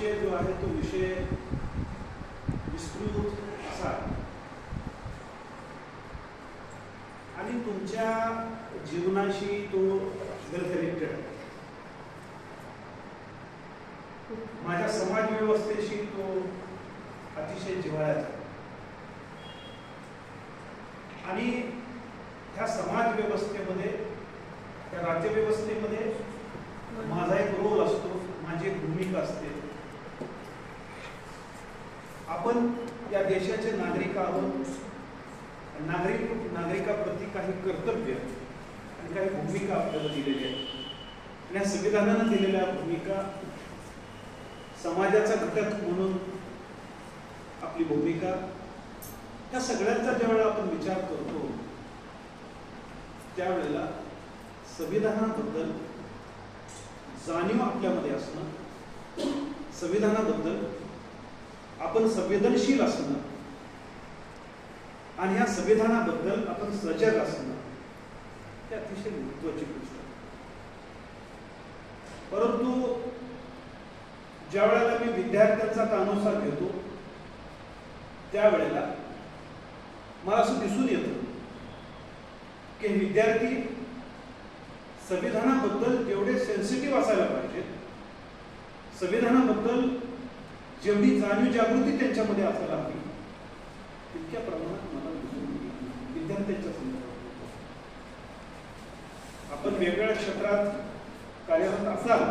विषय जो आहे तो विषय विस्तृत असा आणि तुमच्या जीवनाशी तो वेल कनेक्टेड, माझ्या समाज व्यवस्थेशी तो अतिशय जिव्हाळ्याचा आणि ह्या समाज व्यवस्थेमध्ये, त्या राज्यव्यवस्थेमध्ये माझा एक रोल असतो, माझी एक भूमिका असते. आपण या देशाचे नागरिक आहोत. नागरिकाप्रती काही कर्तव्य आणि काही भूमिका आपल्याला दिलेल्या आहेत आणि या संविधानानं दिलेल्या भूमिका, समाजाचा घटक म्हणून आपली भूमिका, त्या सगळ्यांचा ज्यावेळेला आपण विचार करतो त्यावेळेला संविधानाबद्दल जाणीव आपल्यामध्ये असणं, संविधानाबद्दल आपण संवेदनशील असणं आणि या संविधानाबद्दल आपण सजग असणं हे अतिशय महत्त्वाची गोष्ट आहे. परंतु ज्या वेळेला मी विद्यार्थ्यांचा कानोसा घेतो त्यावेळेला मला असं दिसून येतं की विद्यार्थी संविधानाबद्दल जेवढे सेन्सिटिव्ह असायला पाहिजे, संविधानाबद्दल जेवढी जाणीव जागृती त्यांच्यामध्ये असायला हवी तितक्या प्रमाणात मला दिसून येईल विद्यार्थ्यांच्या संदर्भात. आपण वेगवेगळ्या क्षेत्रात कार्यरत असाल,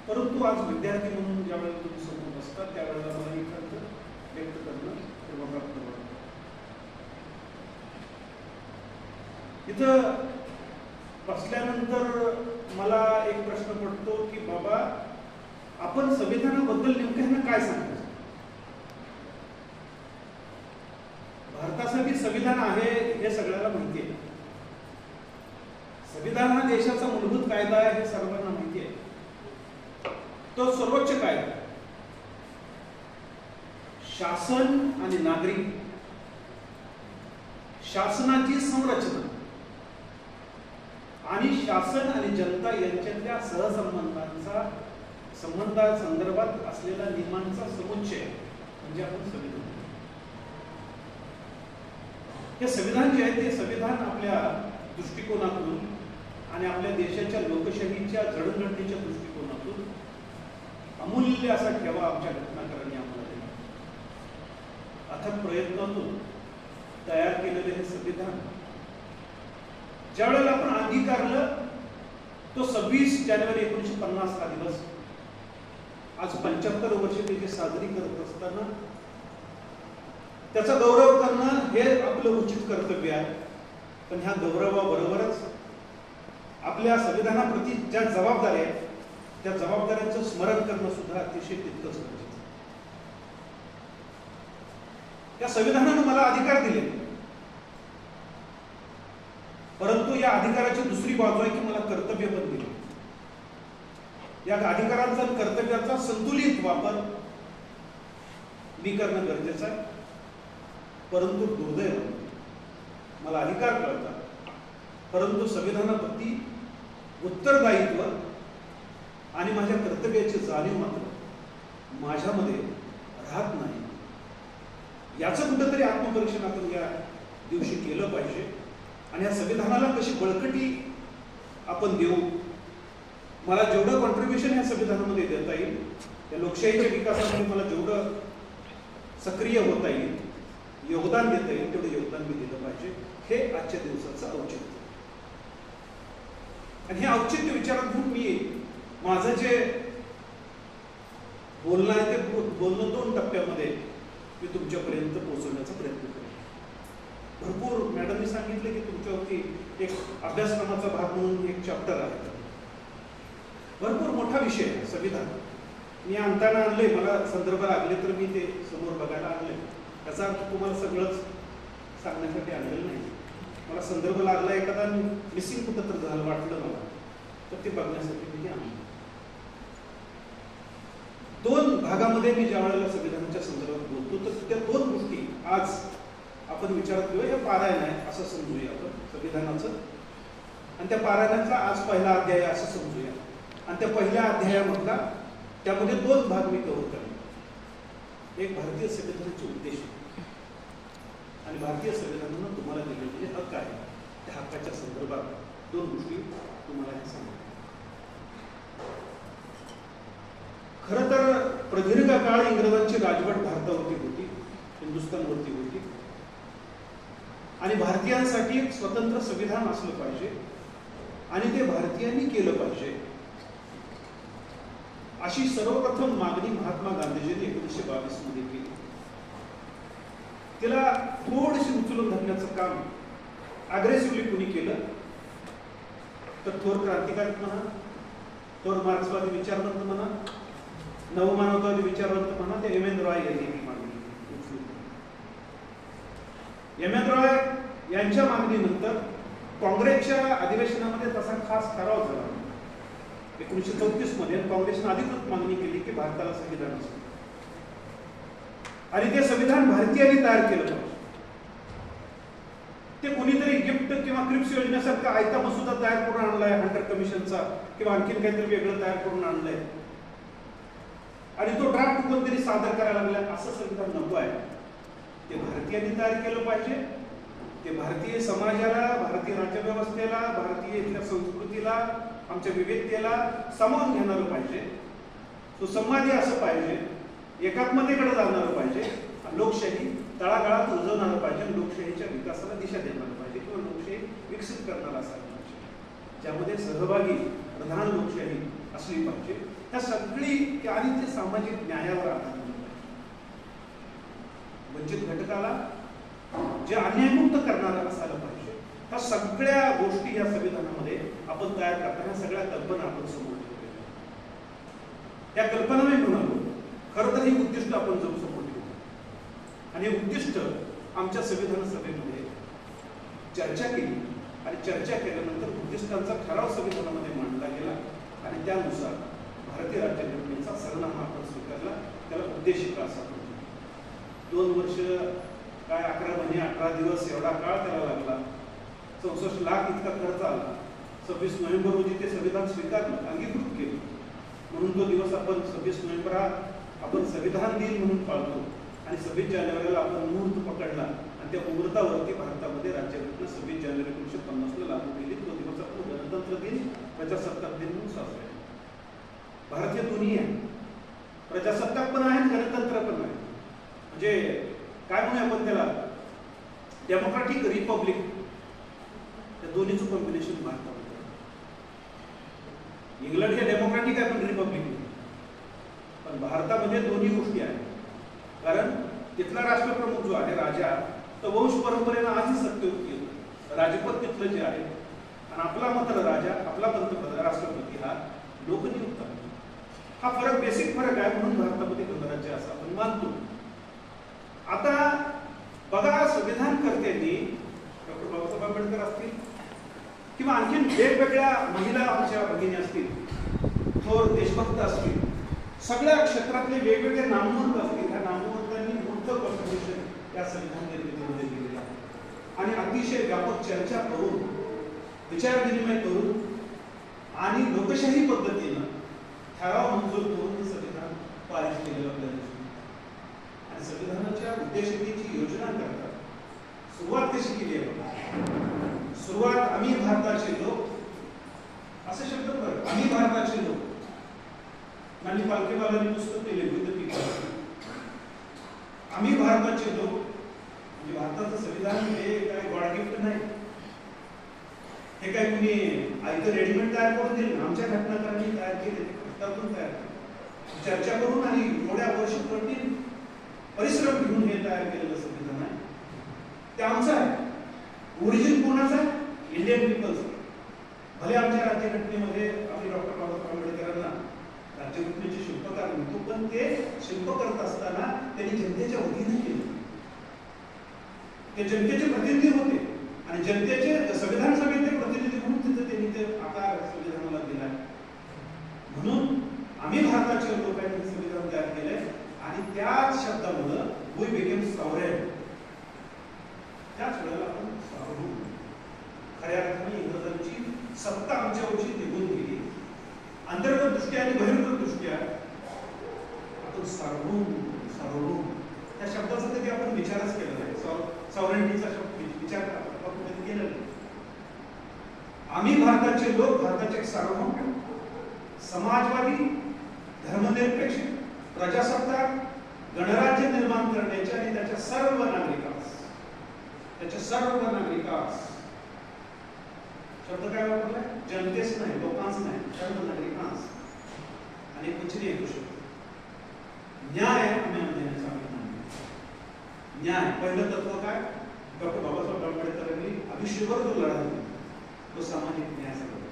परंतु आज विद्यार्थी म्हणून ज्या वेळेला तुम्ही समोर असतात त्यावेळेला मला ही खंत व्यक्त करणं तेव्हा इथं बसल्यानंतर मला एक प्रश्न पडतो की बाबा आपण संविधानाबद्दल नेमकं काय सांगायचं. भारतासाठी संविधान आहे हे सगळ्यांना माहिती आहे. संविधान हा देशाचा मूलभूत कायदा आहे हे सर्वांना माहिती आहे. तो सर्वोच्च कायदा, शासन आणि नागरिक, शासनाची संरचना आणि शासन आणि जनता यांच्यातल्या संदर्भात असलेल्या नियमांचा समुच्चय म्हणजे आपण संविधान. हे संविधान जे आहे ते संविधान आपल्या दृष्टिकोनातून आणि आपल्या देशाच्या लोकशाहीच्या जडणघडणीच्या दृष्टिकोनातून अमूल्य असा ठेवा आमच्या घटनाकारांनी आम्हाला दिला. अथक प्रयत्नातून तयार केलेले हे संविधान ज्या वेळेला आपण अंगीकारलं तो 26 जानेवारी 1950 हा दिवस, आज 75 वर्ष त्याची साजरी करत असताना त्याचा गौरव करणं हे आपलं उचित कर्तव्य आहे. पण ह्या गौरवाबरोबरच आपल्या संविधानाप्रती ज्या जबाबदाऱ्या आहेत त्या जबाबदाऱ्यांचं स्मरण करणं सुद्धा अतिशय तितकंच गरजेचं. त्या संविधानानं मला अधिकार दिले, परंतु या अधिकाराची दुसरी बाजू आहे की मला कर्तव्य पण दिले. या अधिकारांचा कर्तव्याचा संतुलित वापर मी करणं गरजेचं आहे. परंतु दुर्दैव मला अधिकार कळतात, परंतु संविधानाप्रती उत्तरदायित्व आणि माझ्या कर्तव्याची जाणीव मात्र माझ्यामध्ये राहत नाही. याचं कुठंतरी आत्मपरीक्षण आपण या दिवशी केलं पाहिजे आणि या संविधानाला कशी बळकटी आपण देऊ. मला जेवढं कॉन्ट्रीब्युशन या संविधानामध्ये देता येईल, या लोकशाहीच्या विकासामध्ये मला जेवढं सक्रिय होता येईल, योगदान देता येईल तेवढं योगदान मी दिलं पाहिजे. हे आजच्या दिवसाचं औचित्य आणि हे औचित्य विचारात घेऊन मी माझं जे बोलणं आहे ते बोलणं 2 टप्प्यामध्ये मी तुमच्यापर्यंत पोहोचवण्याचा प्रयत्न करेन. भरपूर मॅडमनी सांगितलं की तुमच्यावरती एक अभ्यासक्रमाचा भाग म्हणून एक चॅप्टर आहे. भरपूर मोठा विषय आहे संविधान. मी आणताना आणले, मला संदर्भ लागले तर मी ते समोर बघायला आणले. त्याचा अर्थ तुम्हाला सगळंच सांगण्यासाठी आणलेलं नाही. मला संदर्भ लागला, एखादा मिसिंग कुठं तर झालं वाटलं मला, तर ते बघण्यासाठी मी आणलं. 2 भागामध्ये मी ज्या वेळेला संविधानाच्या संदर्भात बोलतो तर त्या 2 गोष्टी आज आपण विचारात घेऊया. हे पारायण आहे असं समजूया आपण संविधानाचं, आणि त्या पारायणाचा आज पहिला अध्याय असं समजूया. आणि त्या पहिल्या अध्यायामधला त्यामध्ये 2 भाग मी कव्हर करतो. एक भारतीय संविधानाचे उद्देश आणि भारतीय संविधानानं तुम्हाला दिलेले जे हक्क आहे त्या हक्काच्या संदर्भात 2 गोष्टी तुम्हाला हे सांगतो. खरं तर प्रदीर्घ काळ इंग्रजांची राजवट भारतावरती होती, हिंदुस्थानवरती होती आणि भारतीयांसाठी एक स्वतंत्र संविधान असलं पाहिजे आणि ते भारतीयांनी केलं पाहिजे अशी सर्वप्रथम मागणी महात्मा गांधीजींनी 1922 मध्ये केली. तिला थोडीशी उचलून धरण्याचं काम अग्रेसिव्हली कुणी केलं तर थोर क्रांतिकारक म्हणा, थोर मार्क्सवादी विचारवंत म्हणा, नवमानवतावादी विचारवंत म्हणा, ते एम एन रॉय यांनी ही मागणी उचलली. एम एन रॉय यांच्या मागणीनंतर काँग्रेसच्या अधिवेशनामध्ये तसा खास ठराव झाला. 1934 मध्ये काँग्रेसने अधिकृत मागणी केली की भारताला संविधान असावं आणि ते संविधान भारतीयांनी तयार केलं पाहिजे. ते कोणीतरी गिफ्ट किंवा क्रिप्स योजनेसारखा आयता मसुदा तयार करून आणलाय, हंटर कमिशनचा किंवा आणखीन काहीतरी वेगळं तयार करून आणलंय आणि तो ड्राफ्ट कोणतरी सादर करायला लागलाय, असं संविधान नको आहे. ते भारतीयांनी तयार केलं पाहिजे. ते भारतीय समाजाला, भारतीय राज्यव्यवस्थेला, भारतीय इथल्या संस्कृतीला, आमच्या विविधतेला सामावून घेणारं पाहिजे, सुसंवादी असं पाहिजे, एकात्मतेकडे जाणारं पाहिजे, लोकशाही तळागाळात रुजवणारं पाहिजे, लोकशाहीच्या विकासाला दिशा देणारं पाहिजे किंवा लोकशाही विकसित करणारा असायला पाहिजे, ज्यामध्ये सहभागी प्रधान लोकशाही असली पाहिजे. त्या सगळी आणि ते सामाजिक न्यायावर आधारलेलं पाहिजे. वंचित घटकाला जे अन्यायमुक्त करणारं असायला पाहिजे. त्या सगळ्या गोष्टी या संविधानामध्ये आपण तयार करताना सगळ्या कल्पना आपण समोर ठेवलेल्या. त्या कल्पना मी म्हणालो खरं तर ही उद्दिष्ट आपण जर समोर ठेवू आणि हे उद्दिष्ट आमच्या संविधान सभेमध्ये चर्चा केली आणि चर्चा केल्यानंतर उद्दिष्टांचा ठराव संविधानामध्ये मांडला गेला आणि त्यानुसार भारतीय राज्यघटनेचा सरनामा आपण स्वीकारला. त्याला उद्देशिका असा म्हणतो. 2 वर्ष काय 11 महिने 18 दिवस एवढा काळ त्याला लागला. 64 लाख इतका खर्च आला. 26 नोव्हेंबर रोजी ते संविधान स्वीकारलं, अंगीकृत केलं. म्हणून तो दिवस आपण 26 नोव्हेंबर आपण संविधान दिन म्हणून पाळतो आणि 26 जानेवारीला आपण मुहूर्त पकडला आणि त्या मुहूर्तावरती भारतामध्ये राज्यघटना 26 जानेवारी 1950 ला लागू केली. तो दिवस आपण गणतंत्र दिन, प्रजासत्ताक दिन म्हणून साजरा केला. भारतीय दोन्ही आहे, प्रजासत्ताक पण आहे, गणतंत्र पण आहे. म्हणजे काय म्हणूया आपण त्याला, डेमोक्रॅटिक रिपब्लिक, त्या दोन्हीचं कॉम्बिनेशन भारतामध्ये. इंग्लंड हे डेमोक्रॅटिक आहे पण रिपब्लिक, पण भारतामध्ये दोन्ही गोष्टी आहेत. कारण तिथला राष्ट्रप्रमुख जो आहे राजा, तो वंश परंपरेनं आजही सत्तेवर येतो. राजपद तिथलं जे आहे आणि आपला मात्र राजा, आपला पंतप्रधान, राष्ट्रपती हा लोकनियुक्त आहे. हा फरक, बेसिक फरक आहे. म्हणून भारतामध्ये गणराज्य असं आपण मानतो. आता बघा, संविधानकर्त्यांनी डॉक्टर बाबासाहेब आंबेडकर असतील किंवा आणखीन वेगवेगळ्या महिला आमच्या भगिनी असतील, थोर देशभक्त असतील, सगळ्या क्षेत्रातले वेगवेगळे नामवंत असतील, ह्या नामवंतांनी मोठं कॉन्ट्रिब्युशन या संविधान निर्मितीमध्ये दिलेलं आहे आणि अतिशय व्यापक चर्चा करून, विचारविनिमय करून आणि लोकशाही पद्धतीनं ठराव मंजूर करून हे संविधान पारित केलेलं आपल्याला दिसतं. आणि संविधानाच्या उद्देशिकेची योजना करतात. सुरुवात कशी केली आहे? सुरुवात आम्ही भारताचे लोक, असे शब्द बरं, आम्ही भारताचे लोक. आणि पालखीवाल्यांनी पुस्तक केले विविध, आम्ही भारताचे लोक. म्हणजे भारताचं संविधान हे काय गॉड गिफ्ट नाही, हे काय कुणी आयतं रेडीमेड तयार करून दिले. आमच्या घटनाकारांनी तयार केले, पुस्तकातून तयार केले, चर्चा करून आणि थोड्या वर्ष कठीण परिश्रम घेऊन हे तयार केलेलं संविधान आहे. ते आमचं आहे. ओरिजिन कोणाचं आहे? Indian peoples. भले आमच्या राज्यघटनेमध्ये आम्ही डॉक्टर बाबासाहेब आंबेडकरांना राज्यघटनेचे शिल्पकार म्हणतो, पण ते शिल्प करत असताना त्यांनी जनतेच्या वतीने केले. ते जनतेचे प्रतिनिधी होते आणि जनतेचे संविधान सभेचे प्रतिनिधी म्हणून तिथे त्यांनी ते आकार संविधानाला दिला. म्हणून आम्ही भारताचे लोकांनी संविधान तयार केलंय आणि त्याच शब्दामुळे वी बिकेम सॉव्हरेन. त्याच वेळेला आपण सावरून खऱ्या अर्थाने इंग्रजांची सत्ता आमच्यावरची निघून गेली. अंतर्गत दृष्ट्या आणि बहिर्गत दृष्ट्या सार्वभौम त्या शब्दाचा कधी आपण विचारच केला नाही. सॉव्हरेंटीचा शब्द विचार आपण कधी केला नाही. आम्ही भारताचे लोक भारताचे सार्वभौम समाजवादी धर्मनिरपेक्ष प्रजासत्ताक गणराज्य निर्माण करण्याचे आणि त्याच्या सर्व नागरिकांस शब्द काय वापरलाय? जनतेच नाही, लोकांच नाही, सर्व नागरिकांस आणि कुछ नाही करू शकतो. न्याय आम्ही देण्याचा आम्ही मानतो. न्याय पहिलं तत्व काय? डॉक्टर बाबासाहेब आंबेडकरांनी आयुष्यभर जो लढा दिला तो सामाजिक न्यायाचा लढा.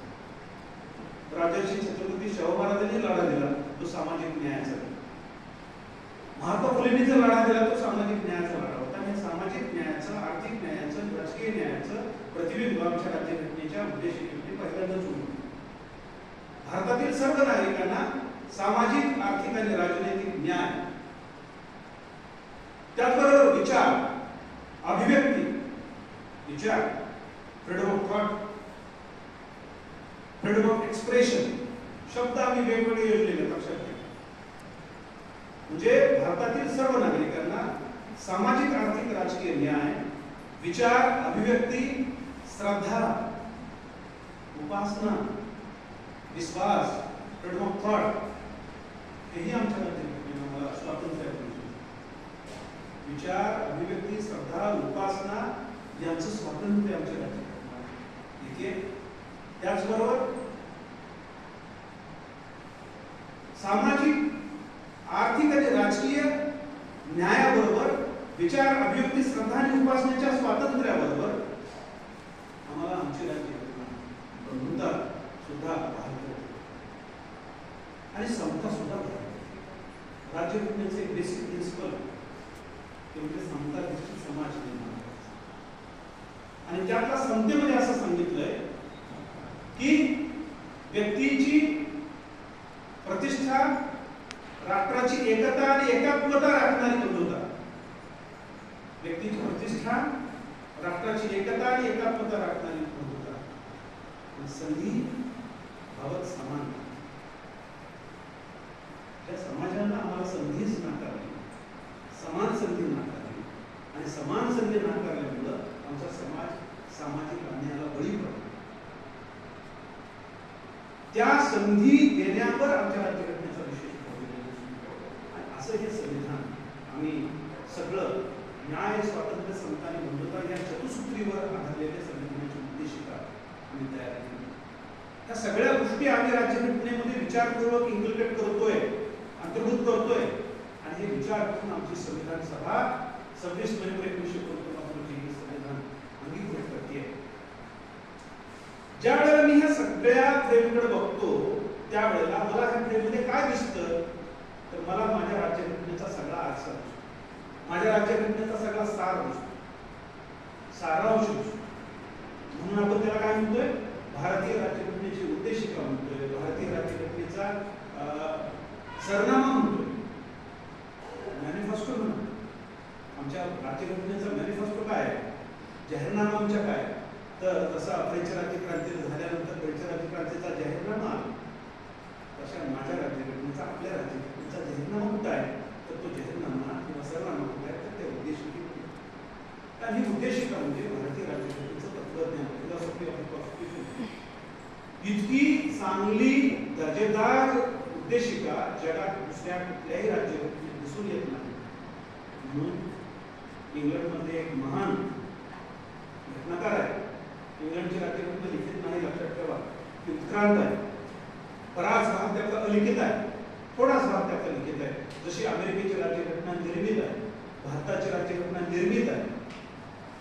राजर्षी छत्रपती शाहू महाराजांनी लढा दिला तो सामाजिक न्यायाचा लढा. महात्मा फुलेंनी जो लढा दिला तो सामाजिक न्यायाचा लढा होता. आणि सामाजिक न्यायाचं, आर्थिक न्यायाचं, राजकीय न्यायाचं प्रतिबिंब आमच्या राज्यघटनेच्या उद्देशिकेमध्ये पहिल्यांदाच होतं. भारतातील सर्व नागरिकांना सामाजिक, आर्थिक आणि राजनैतिक न्याय, त्याचबरोबर विचार, अभिव्यक्ती, विचार, freedom of thought, freedom of expression शब्द आम्ही वेगवेगळे योजलेले लक्षात घ्या. म्हणजे भारतातील सर्व नागरिकांना सामाजिक, आर्थिक, राजकीय न्याय, विचार, अभिव्यक्ती, श्रद्धा, उपासना, विश्वास, फ्रीडम ऑफ थॉट हेही आमच्या राज्यघटनेला स्वातंत्र्य आहे. विचार, अभिव्यक्ती, श्रद्धा, उपासना यांचं स्वातंत्र्य आमच्या राज्यघटनेला येते. त्याचबरोबर सामाजिक, आर्थिक आणि राजकीय न्यायाबरोबर विचार, अभिव्यक्ती, श्रद्धा आणि उपासनेच्या स्वातंत्र्याबरोबर आम्हाला आमची राज्यघटना बंधुता सुद्धा आणि समता सुद्धा. राज्यघटनेचे एक बेसिक प्रिन्सिपल म्हणजे समता निश्चित समाज निर्माण करायचा. आणि त्यातला समतेमध्ये असं सांगितलंय की व्यक्तीची प्रतिष्ठा, राष्ट्राची एकता आणि एकात्मता राखणारी बंधुता. व्यक्तीची प्रतिष्ठा, राष्ट्राची एकता आणि एकात्मता राखणारी बंधुता. संधी भावत समानता. त्या समाजाला आम्हाला संधीच नाकारली, समान संधी नाकारली आणि समान संधी नाकारल्यामुळं आमचा समाज सामाजिक अन्यायाला बळी पडला. त्या संधी देण्यावर आमच्या राज्यघटनेचा विशेष भर. असं हे संविधान आम्ही सगळं न्याय, स्वातंत्र्य, समता आणि बंधुता या चतुसूत्रीवर आधारलेले संविधानाची उद्देशिका आम्ही तयार केली. त्या सगळ्या गोष्टी आम्ही राज्यघटनेमध्ये विचारपूर्वक इन्कल्केट करतोय, अंतर्भूत करतोय. आणि हे विचार करून आमची संविधान सभा 26 नोव्हेंबर 1949 रोजी हे संविधान अंगीकृत करते. ज्या वेळेला मी ह्या सगळ्या फ्रेमकडे बघतो त्यावेळेला मला ह्या फ्रेममध्ये काय दिसतं तर मला माझ्या राज्यघटनेचा सगळा आरसा दिसतो, माझ्या राज्यघटनेचा सगळा सार दिसतो, सारांश दिसतो. म्हणून आपण त्याला काय म्हणतोय? भारतीय राज्यघटनेची उद्देशिका म्हणतोय, भारतीय राज्यघटनेचा सरनामा म्हणतोय, मॅनिफेस्टो म्हणतो. आमच्या राज्यघटनेचा मॅनिफेस्टो काय आहे, जाहीरनामा आमच्या काय तर जसा फ्रेंच राज्यक्रांती झाल्यानंतर फ्रेंच राज्यक्रांतीचा जाहीरनामा तशा माझ्या राज्यघटनेचा, आपल्या राज्यघटनेचा जाहीरनामा कुठं आहे तर तो जाहीरनामा किंवा सरनामा कुठं आहे तर ते उद्देशिका. ही उद्देशिका म्हणजे भारतीय राज्यघटनेचं तत्वज्ञान, फिलॉसॉफी ऑफ कॉन्स्टिट्यूशन. इतकी चांगली दर्जेदार उद्देशिका जगात दुसऱ्या कुठल्याही राज्यघटनेत दिसून येत नाही. म्हणून इंग्लंडमध्ये एक महान घटनाकार आहे. इंग्लंडची राज्यघटना लिखित नाही, लक्षात ठेवा, ती उत्क्रांत आहे. बराच भाग त्याचा अलिखित आहे, थोडाच भाग त्याचा लिखित आहे. जशी अमेरिकेची राज्यघटना निर्मित आहे, भारताची राज्यघटना निर्मित आहे,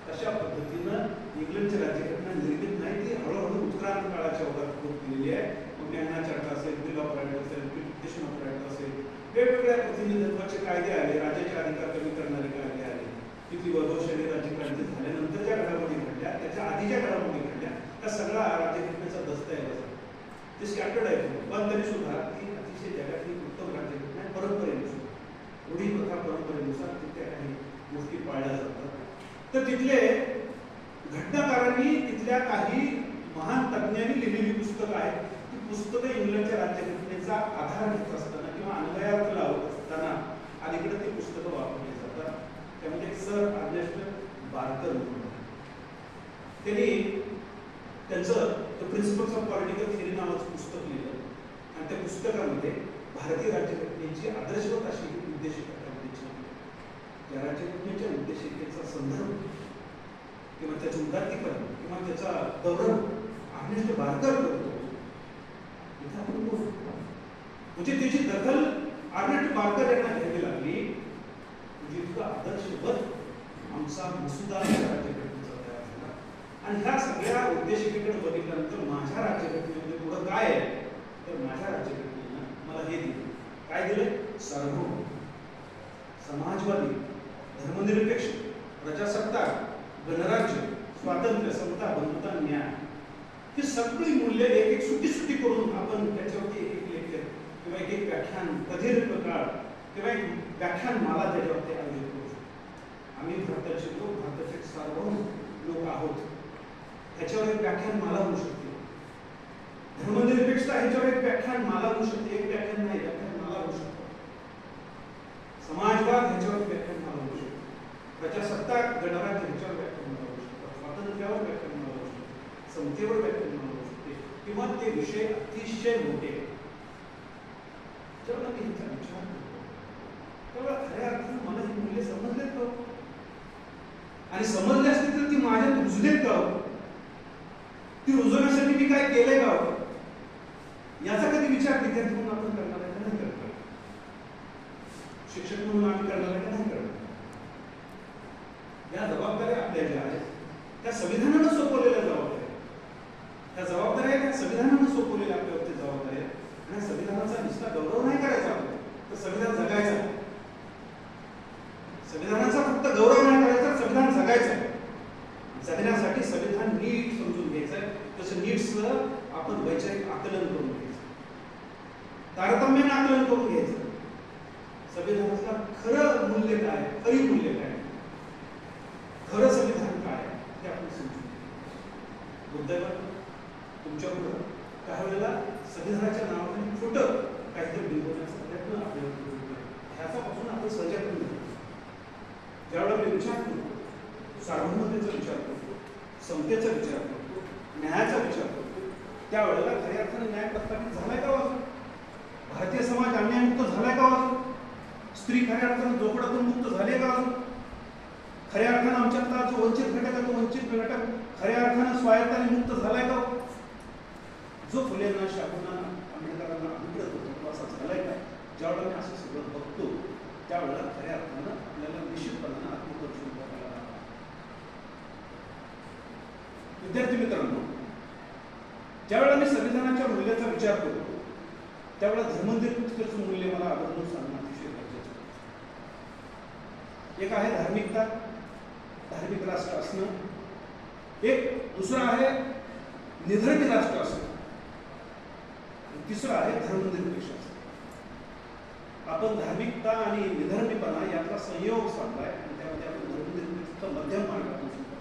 तशा पद्धतीनं इंग्लंडची राज्यघटना निर्मित नाही, ती हळूहळू उत्क्रांत काळाच्या ओघात होत गेलेली आहे. मग मॅग्ना चार्टा असेल, बिल ऑफ राईट असेल, डिक्लेरेशन ऑफ राईट असेल, वेगवेगळ्या प्रतिनिधित्वाचे कायदे आले, राज्याचे अधिकार कमी करणारे कायदे आले. किती वैभवशाली राज्यक्रांती झाल्यानंतर ज्या घडामोडी घडल्या, त्याच्या आधीच्या घडामोडी घडल्या, त्या सगळा राज्यघटनेचा दस्तऐवज आहे. ते स्कॅटर्ड आहे, पण तरी सुद्धा ती अतिशय जगातली उत्तम राज्यघटना आहे. परंपरेनुसार, रूढी प्रथा परंपरेनुसार तिथे काही गोष्टी पाळल्या जातात. तर तिथले घटनाकारांनी, तिथल्या काही महान तज्ञांनी लिहिलेली पुस्तकं आहेत. ती पुस्तकं इंग्लंडच्या राज्यघटनेचा आधार घेत असताना किंवा अन्वयार्थ लावत असताना अलीकडे ते पुस्तकं वापरली जातात. त्यामध्ये सर अर्नेस्ट बार्कर त्यांनी त्यांचं the principles of political theory नावाचं पुस्तक लिहिलं आणि त्या पुस्तकामध्ये भारतीय राज्यघटनेची आदर्शवत अशी उद्देशिका त्या राज्यघटनेच्या उद्देशिकेचा संदर्भ किंवा त्याचं उदात्तीकरण किंवा त्याचा गौरव अर्नेस्ट बार्कर करतो. म्हणजे त्याची दखल अर्नेस्ट बार्कर यांना घ्यावी लागली. म्हणजे इतका आदर्शवत आमचा मसुदा राज्यघटनेचा तयार झाला. आणि ह्या सगळ्या उद्देशिकेकडे बघितल्यानंतर माझ्या राज्यघटनेमध्ये पुढं काय आहे तर माझ्या राज्यघटनेनं मला हे दिलं. काय दिलं? सार्वभौम, समाजवादी, धर्मनिरपेक्ष, प्रजासत्ताक, गणराज्य, स्वातंत्र्य, समता, बंधुता, न्याय ही सगळी मूल्य एक एक सुटी करून आपण त्याच्यावरती एक लेक्चर किंवा एक व्याख्यान प्रदीर्घ काळ किंवा एक व्याख्यान मला त्याच्यावरती आयोजित करू शकतो. आम्ही भारताचे लोक, भारताचे सार्वभौम लोक आहोत, ह्याच्यावर एक व्याख्यान मला होऊ शकते. धर्मनिरपेक्षता ह्याच्यावर एक व्याख्यान मला होऊ शकते. एक व्याख्यान नाही, व्याख्यान मला होऊ शकतो. समाजवाद ह्याच्यावर व्याख्यान मला होऊ शकते. प्रजासत्ताक, गणराज्य ह्याच्यावर व्याख्यान मला होऊ शकतं. स्वातंत्र्यावर व्याख्यान मला होऊ शकते. समतेवर व्याख्यान मला होऊ शकते. किंवा ते विषय अतिशय मोठे जेव्हा मी ह्याचा विचार करतो तेव्हा खऱ्या अर्थानं मला ही मूल्य समजलेत का? आणि समजले असते तर ती माझ्यात रुजलेत का? ती रुजवण्यासाठी मी काय केलंय का? याचा कधी विचार विद्यार्थी म्हणून आपण करणार आहे का नाही करणार? शिक्षक म्हणून आम्ही करणार आहे का नाही करणार? या जबाबदाऱ्या आपल्या ज्या आहेत त्या संविधानानं सोपवलेल्या जबाबदाऱ्या, त्या जबाबदाऱ्या त्या संविधानानं सोपवलेल्या आपल्यावरती जबाबदाऱ्या. आणि संविधानाचा नुसता गौरव नाही करायचा तर संविधान जगायचं. संविधानाचा फक्त गौरव नाही करायचा, संविधान जगायचं. जगण्यासाठी संविधान नीट समजून घ्यायचंय. तसं नीटचं आपण वैचारिक आकलन करून घ्यायचं, तारतम्याने आकलन करून घ्यायचं. संविधानाचं खरं मूल्य काय, खरी मूल्य काय, खरं संविधान काय ते आपण समजून घ्यायचं. दुर्दैवानं तुमच्या पुढं काही वेळेला संविधानाच्या नावाने छोटं काहीतरी बिंबवण्याचा प्रयत्न आपल्याला करतो. ह्याच्यापासून आपण सजग होतो. ज्यावेळेला मी विचार करतो, सार्वभौमतेचा विचार करतो, समतेचा विचार करतो, न्यायाचा विचार करतो, त्यावेळेला खऱ्या अर्थाने न्याय प्रस्थापित झालाय का वाजून? भारतीय समाज अन्यायमुक्त झालाय का वाजून? स्त्री खऱ्या अर्थानं जोपडातून मुक्त झाले का वाजून? खऱ्या अर्थानं आमच्यातला जो वंचित घटक आहे तो वंचित घटक खऱ्या अर्थानं स्वायत्त आणि मुक्त झालाय का? जो फुलेंना, शाहूंना, आंबेडकरांना अभिप्रेत होतो तो असा झालाय का? ज्यावेळेला मी असं सगळं बघतो त्यावेळेला खऱ्या अर्थानं आपल्याला निश्चितपणानं आत्मपरिशोधन करायला लागतं. विद्यार्थी मित्रांनो, ज्यावेळेला मी संविधानाच्या मूल्याचा विचार करतो त्यावेळेला धर्मनिरपेक्षतेचं मूल्य मला आवर्जून सांगणं अतिशय गरजेचं आहे. एक आहे धार्मिकता, धार्मिक राष्ट्र असणं. एक दुसरं आहे निधर्मी राष्ट्र असणं. तिसरं आहे धर्मनिरपेक्ष असणं. आपण धार्मिकता आणि निधर्मीपणा यातला संयोग साधलाय आणि त्यामध्ये आपण धर्मनिरपेक्षतेचा मध्यम मार्ग आपण सुद्धा.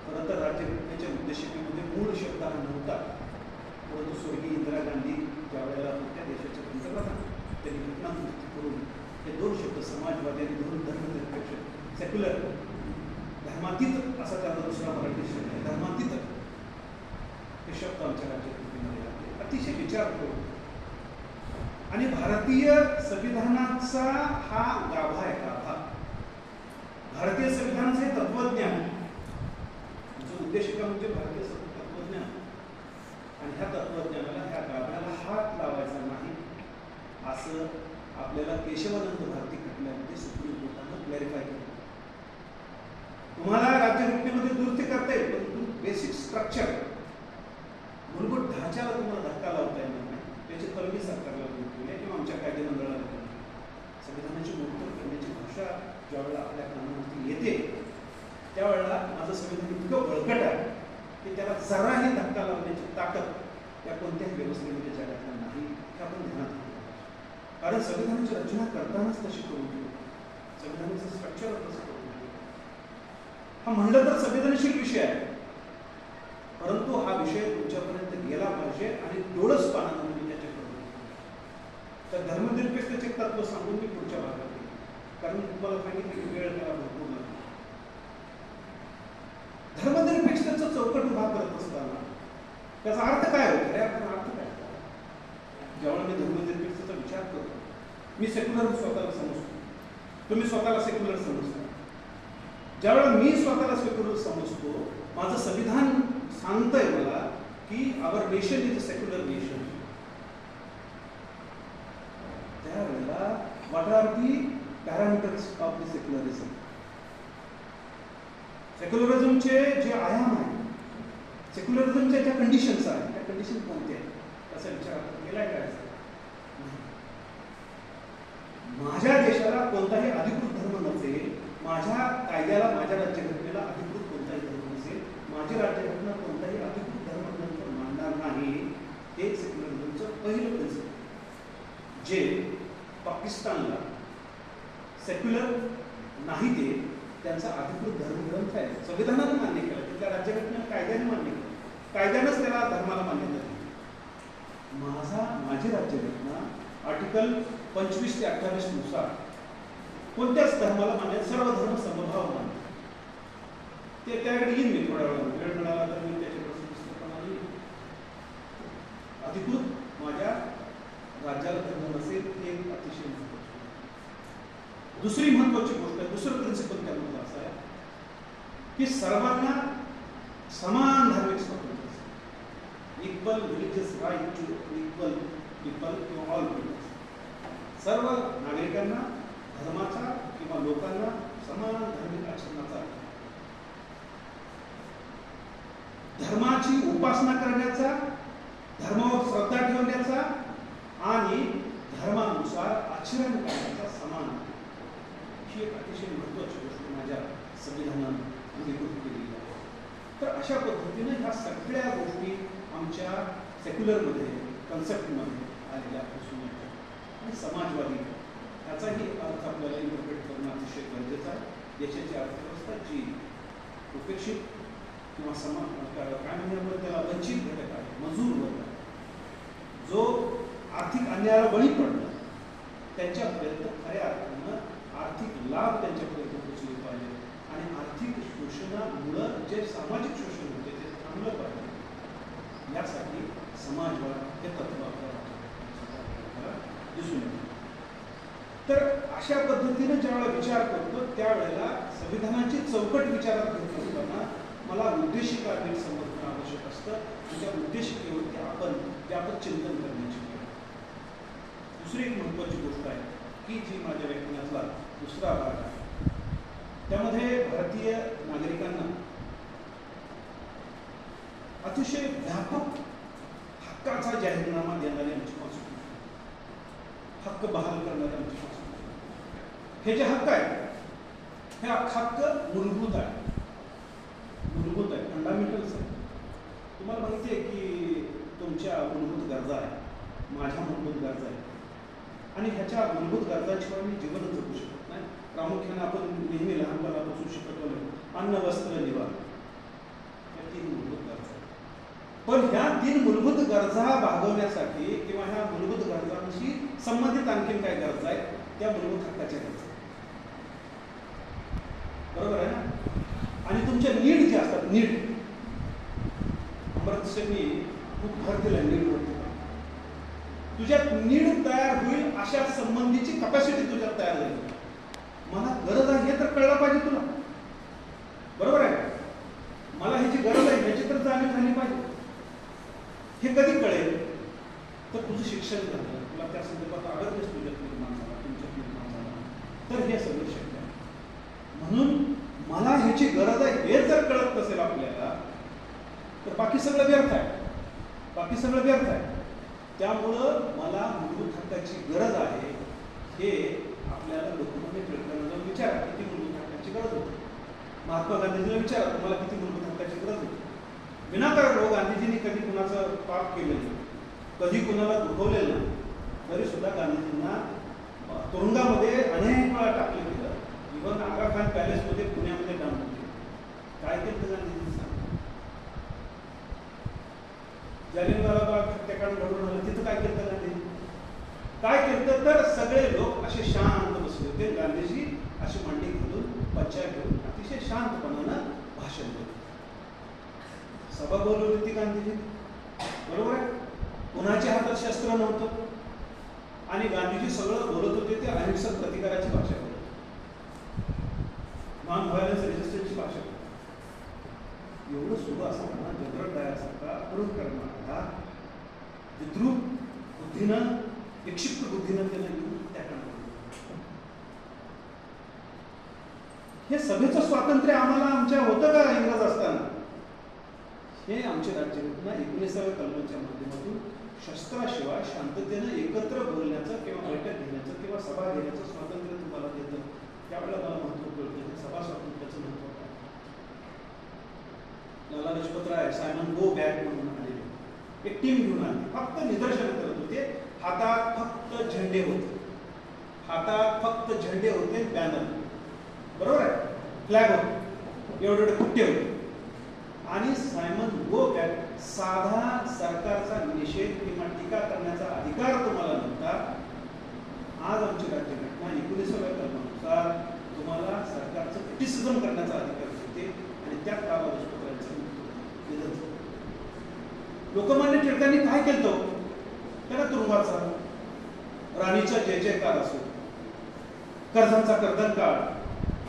खरं तर राज्यघटनेच्या उद्देशिकेमध्ये मूळ शब्द हा नव्हता, परंतु स्वर्गीय इंदिरा गांधी ज्या वेळेला होत्या देशाच्या पंतप्रधान त्यांनी घटनादुरुस्ती करून हे दोन शब्द समाजवादी आणि दोन धर्मनिरपेक्ष, सेक्युलर, धर्मातीत असा त्याचा दुसरा मराठी शब्द आहे, धर्मातीत हे शब्द आमच्या राज्यघटनेमध्ये आले. अतिशय विचार करू. आणि भारतीय संविधानाचा हा गाभा आहे, गाभा. भारतीय संविधानाचे तत्वज्ञान, उद्देशिका म्हणजे भारतीय तत्वज्ञान. आणि ह्या तत्वज्ञानाला, ह्या गाभ्याला हात लावायचा नाही असं आपल्याला केशवानंद भारती खटल्यामध्ये सुप्रीम कोर्टानं क्लॅरिफाय केलं. तुम्हाला राज्यघटनेमध्ये दुरुस्ती करता येईल, परंतु बेसिक स्ट्रक्चर, मूलभूत ढाच्याला तुम्हाला धक्का लावता येणार नाही. त्याची तलबी सरकारला दिली किंवा आमच्या कायदे मंडळाला दिली. संविधानाची मोडतोड करण्याची भाषा ज्यावेळेला आपल्या कानावरती येते त्यावेळेला माझं संविधान इतकं बळकट आहे की त्याला जराही धक्का लावण्याची ताकद या कोणत्याही व्यवस्थेमध्ये जगातला नाही, हे आपण ध्यानात घेऊ. कारण संविधानाची रचना करतानाच तशी करून घेऊ, संविधानाचं स्ट्रक्चर तसं करून घेऊ. हा म्हणलं तर संवेदनशील विषय आहे, परंतु हा विषय तुमच्यापर्यंत गेला पाहिजे आणि डोळसपणानं तुम्ही त्याच्याकडे. तर धर्मनिरपेक्षतेचे तत्व सांगून मी पुढच्या भागात येईल, कारण तुम्हाला सांगितलं की वेळ मला भरपूर लागला. धर्मनिरपेक्षतेचं चौकट उभा करत असताना त्याचा अर्थ काय होतो? खऱ्या अर्थानं अर्थ काय? जेव्हा मी धर्मनिरपेक्षतेचा विचार करतो, मी सेक्युलर स्वतःला समजतो, तुम्ही स्वतःला सेक्युलर समजता. ज्यावेळेला मी स्वतःला सेक्युलर समजतो, माझं संविधान सांगतंय मला की our nation is a secular nation, त्यावेळेला what are the parameters of the secularism? सेक्युलरिझमचे जे आयाम आहेत, सेक्युलरिझमच्या ज्या कंडिशन्स आहेत, त्या कंडिशन कोणत्या आहेत असा विचार केलाय काय? माझ्या देशाला कोणताही अधिकृत धर्म नसेल, माझ्या कायद्याला, माझ्या राज्यघटनेला अधिकृत कोणताही धर्म नसेल, माझी राज्यघटना कोणताही अधिकृत धर्मानंतर मानणार नाही, हे सेक्युलरिझमचं पहिलं प्रिन्सिपल. जे पाकिस्तानला सेक्युलर नाही, ते त्यांचा अधिकृत धर्मग्रंथ आहे, संविधानाने मान्य केला, तिथल्या राज्यघटनेला कायद्याने मान्य केलं, कायद्यानंच त्याला धर्माला मान्यता दिली. माझी राज्यघटना आर्टिकल 25 ते 28 नुसार कोणत्याच धर्माला मान्य, सर्व धर्म समभाव मान्य. ते त्याकडे येईन मी थोड्या वेळ मिळाला तर मी त्याच्यापासून पुस्तकामध्ये अधिकृत माझ्या राज्याला धर्म नसेल, हे एक अतिशय महत्वाची. दुसरी महत्वाची गोष्ट आहे, दुसरं प्रिन्सिपल त्यामध्ये असं आहे की सर्वांना समान धार्मिक स्वातंत्र्य असेल, equal religious right to equal people किंवा ऑल पीपल. सर्व नागरिकांना, धर्माचा किंवा लोकांना समान धार्मिक आचरणाचा, धर्माची उपासना करण्याचा, धर्मावर श्रद्धा ठेवण्याचा आणि धर्मानुसार आचरण करण्याचा समान, ही एक अतिशय महत्वाची गोष्ट माझ्या संविधानाने अंगीकृत केलेली आहे. तर अशा पद्धतीने ह्या सगळ्या गोष्टी आमच्या सेक्युलरमध्ये, कन्सेप्टमध्ये आलेल्या दिसून येतात. आणि समाजवादी याचाही अर्थ आपल्याला इंटरप्रेट करणं अतिशय गरजेचं आहे. देशाची अर्थव्यवस्था जी उपेक्षित किंवा काय म्हणण्यावर त्याला वंचित घटक आहे, मजूर वर्ग आहे, जो आर्थिक अन्यायाला बळी पडला, त्यांच्यापर्यंत खऱ्या अर्थानं आर्थिक लाभ त्यांच्यापर्यंत पोहोचले पाहिजे आणि आर्थिक शोषणामुळं जे सामाजिक शोषण होते ते थांबलं पाहिजे. यासाठी समाजवाद हे तत्व आपल्याला दिसून येतं. तर अशा पद्धतीने ज्यावेळेला विचार करतो त्यावेळेला संविधानाची चौकट विचारात घेत असताना मला उद्देशिका नीट समजणं आवश्यक असतं. त्या उद्देशिकेवरती आपण व्यापक चिंतन करण्याची गरज. दुसरी एक महत्वाची गोष्ट आहे की जी माझ्या व्याख्यानातला दुसरा भाग आहे, त्यामध्ये भारतीय नागरिकांना अतिशय व्यापक हक्काचा जाहीरनामा देणारी आमची कॉन्स्टिट्यूशन, हक्क बहाल करणारे आमची कॉन्स्टिट्यूशन. हे जे हक्क आहेत, हे हक्क मूलभूत आहे, मूलभूत आहे, फंडामेंटल्स आहे. तुम्हाला माहिती आहे की तुमच्या मूलभूत गरजा आहे, माझ्या मूलभूत गरजा आहे, आणि ह्याच्या मूलभूत गरजांशिवाय मी जीवन जगू शकत नाही. प्रामुख्याने आपण नेहमी लहानपणापासून शिकतो अन्न, वस्त्र, निवारा, या 3 मूलभूत गरजा. पण ह्या 3 मूलभूत गरजा भागवण्यासाठी किंवा ह्या मूलभूत गरजांशी संबंधित आणखीन काय गरजा आहेत, त्या मूलभूत हक्काच्या गरजा, बरोबर आहे ना. आणि तुमच्या नीड जे असतात, नीड, अमृत सेनी खूप भर दिला नीडवरती. तुझ्यात नीड तयार होईल अशा संबंधीची कपॅसिटी तुझ्यात तयार झाली. मला गरज आहे हे तर कळलं पाहिजे तुला, बरोबर आहे. मला ह्याची गरज आहे ह्याची तर जाणीव झाली पाहिजे. हे कधी कळेल तर तुझं शिक्षण झालं, तुला त्या संदर्भात अवेअरनेस तुझ्यात निर्माण झाला, तुमच्यात निर्माण झाला, तर हे सगळं शक्य आहे. म्हणून मला ह्याची गरज आहे हे जर कळत नसेल आपल्याला तर बाकी सगळं व्यर्थ आहे, बाकी सगळं व्यर्थ आहे. त्यामुळं मला मूलभूत हक्काची गरज आहे हे आपल्याला लोकमान्य टिळकांना जाऊन विचारा, किती मूलभूत हक्काची गरज होती. महात्मा गांधीजीला विचारा, तुम्हाला किती मूलभूत हक्काची गरज होती. विनाकारण हो, गांधीजींनी कधी कुणाचं पाप केलं नाही, कधी कुणाला दुखवलेलं नाही, तरी सुद्धा गांधीजींना तुरुंगामध्ये अनेक वेळा टाकले गेलं. इव्हन आगा खान पॅलेसमध्ये पुण्यामध्ये डांबून केलं. काय केलं गांधीजींनी सांग. जालियनवाला बाग हत्याकांड घडवून आलं, तिथं काय केलं गांधीजी? काय केलं तर सगळे लोक असे शांत बसले होते. गांधीजी अशी मांडी घालून पच्च्या घेऊन अतिशय शांतपणानं भाषण देत. सभा बोलवली होती गांधीजी, बरोबर आहे. कुणाच्या हातात शस्त्र नव्हतं आणि गांधीजी सगळं बोलत होते ते अहिंसक प्रतिकाराची भाषा बोलत, नॉन व्हायलन्स रेजिस्टन्सची भाषा बोलत. एवढं सुरू असताना जनरल डायरसारखा अप्रूव्ह करणारा विद्रूप बुद्धीनं, विक्षिप्त बुद्धीनं त्याला येऊन त्या काळात हे सभेचं स्वातंत्र्य आम्हाला आमच्या होतं का इंग्रज असताना? हे आमचे राज्यघटना 19व्या कलमाच्या माध्यमातून शस्त्राशिवाय शांततेनं एकत्र बोलण्याचं किंवा बैठक घेण्याचं किंवा सभा घेण्याचं स्वातंत्र्य तुम्हाला देतं. त्यावेळेला मला महत्व कळतं सभा स्वातंत्र्याचं महत्व काय. Lala Lajpat Rai Simon go back म्हणून आलेले, एक टीम घेऊन आली, फक्त निदर्शन करत होते. हातात फक्त झेंडे होते, हातात फक्त झेंडे होते, बॅनर, बरोबर आहे, फ्लॅग होते, एवढे एवढे कुट्टे होते. आणि सायमन गो बॅक, साधा सरकारचा निषेध किंवा टीका करण्याचा अधिकार तुम्हाला नव्हता. आज आमची राज्यघटना 19व्या कलमानुसार तुम्हाला सरकारचं क्रिटिसिझम करण्याचा अधिकार देते आणि त्यात लाला लजपत रायांचं निधन झालं. लोकमान्य टिळकांनी काय केलं? त्याला तुरुंगाचा, राणीचा जय जयकार असो, कर्जांचा कर्दन काळ,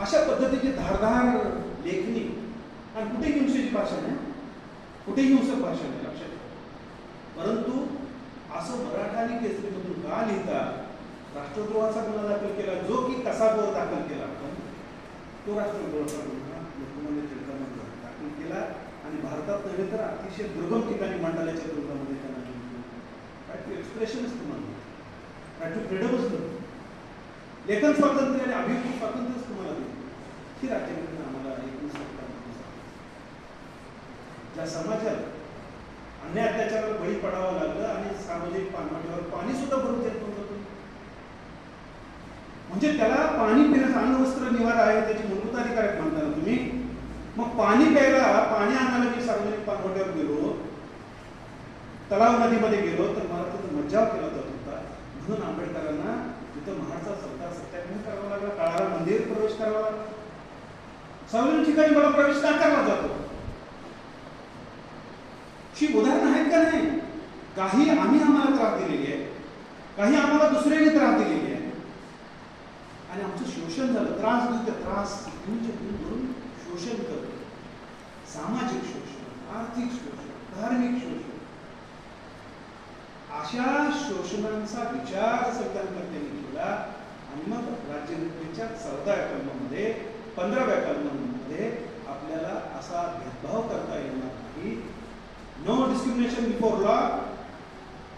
अशा पद्धतीची धारधार लेखणी आणि कुठे हिंसेची भाषा नाही, कुठे हिंसक भाषा नाही, लक्षात ठेवा. परंतु असं मराठा आणि केसरीमधून का लिहिता? राष्ट्रद्रोहाचा गुन्हा दाखल केला, जो की कसा दाखल केला आपण, तो राष्ट्रद्रोहाचा गुन्हा लोकमान्य टिळकांनी दाखल केला आणि भारतात नव्हे तर अतिशय दुर्गम ठिकाणी मंडाल्याच्या दुर्गामध्ये त्यांना राईट टू एक्सप्रेशनच तुम्हाला, राईट टू फ्रीडमच नव्हतं, लेखन स्वातंत्र्य आणि अभिव्यक्ती स्वातंत्र्यच तुम्हाला दिलं. ही राज्यघटना आम्हाला 1970 ज्या समाजाला अन्याय अत्याचाराला बळी पडावं लागलं आणि सार्वजनिक पाणवठ्यावर पाणी सुद्धा भरून देत नव्हतं, म्हणजे त्याला पाणी पिण्याचं अन्न वस्त्र निवारा आहे त्याची मूलभूत अधिकार आहेत म्हणता तुम्ही. मग पाणी प्यायला, पाणी आणायला मी सार्वजनिक पाणवठ्यावर गेलो, तलाव नदीमध्ये गेलो तर मला तिथं मज्जाव केला जात होता. म्हणून आंबेडकरांना तिथं महाडचा सरकार सत्याग्रह करावा लागला, काळाला मंदिर प्रवेश करावा लागला, सार्वजनिक ठिकाणी मला प्रवेश नाकारला जातो. ही उदाहरणं आहेत का नाही? काही आम्हाला त्रास दिलेली आहे, काही आम्हाला दुसऱ्याने त्रास दिलेली आहे आणि आमचं शोषण झालं. त्रास घेऊन शोषण करतो, सामाजिक शोषण, आर्थिक शोषण, धार्मिक शोषण, अशा शोषणांचा विचार संविधानकर्त्यांनी केला आणि मग राज्यघटनेच्या 14व्या कलमामध्ये 15व्या कलमामध्ये आपल्याला असा भेदभाव करता येणार नाही. No discrimination before law,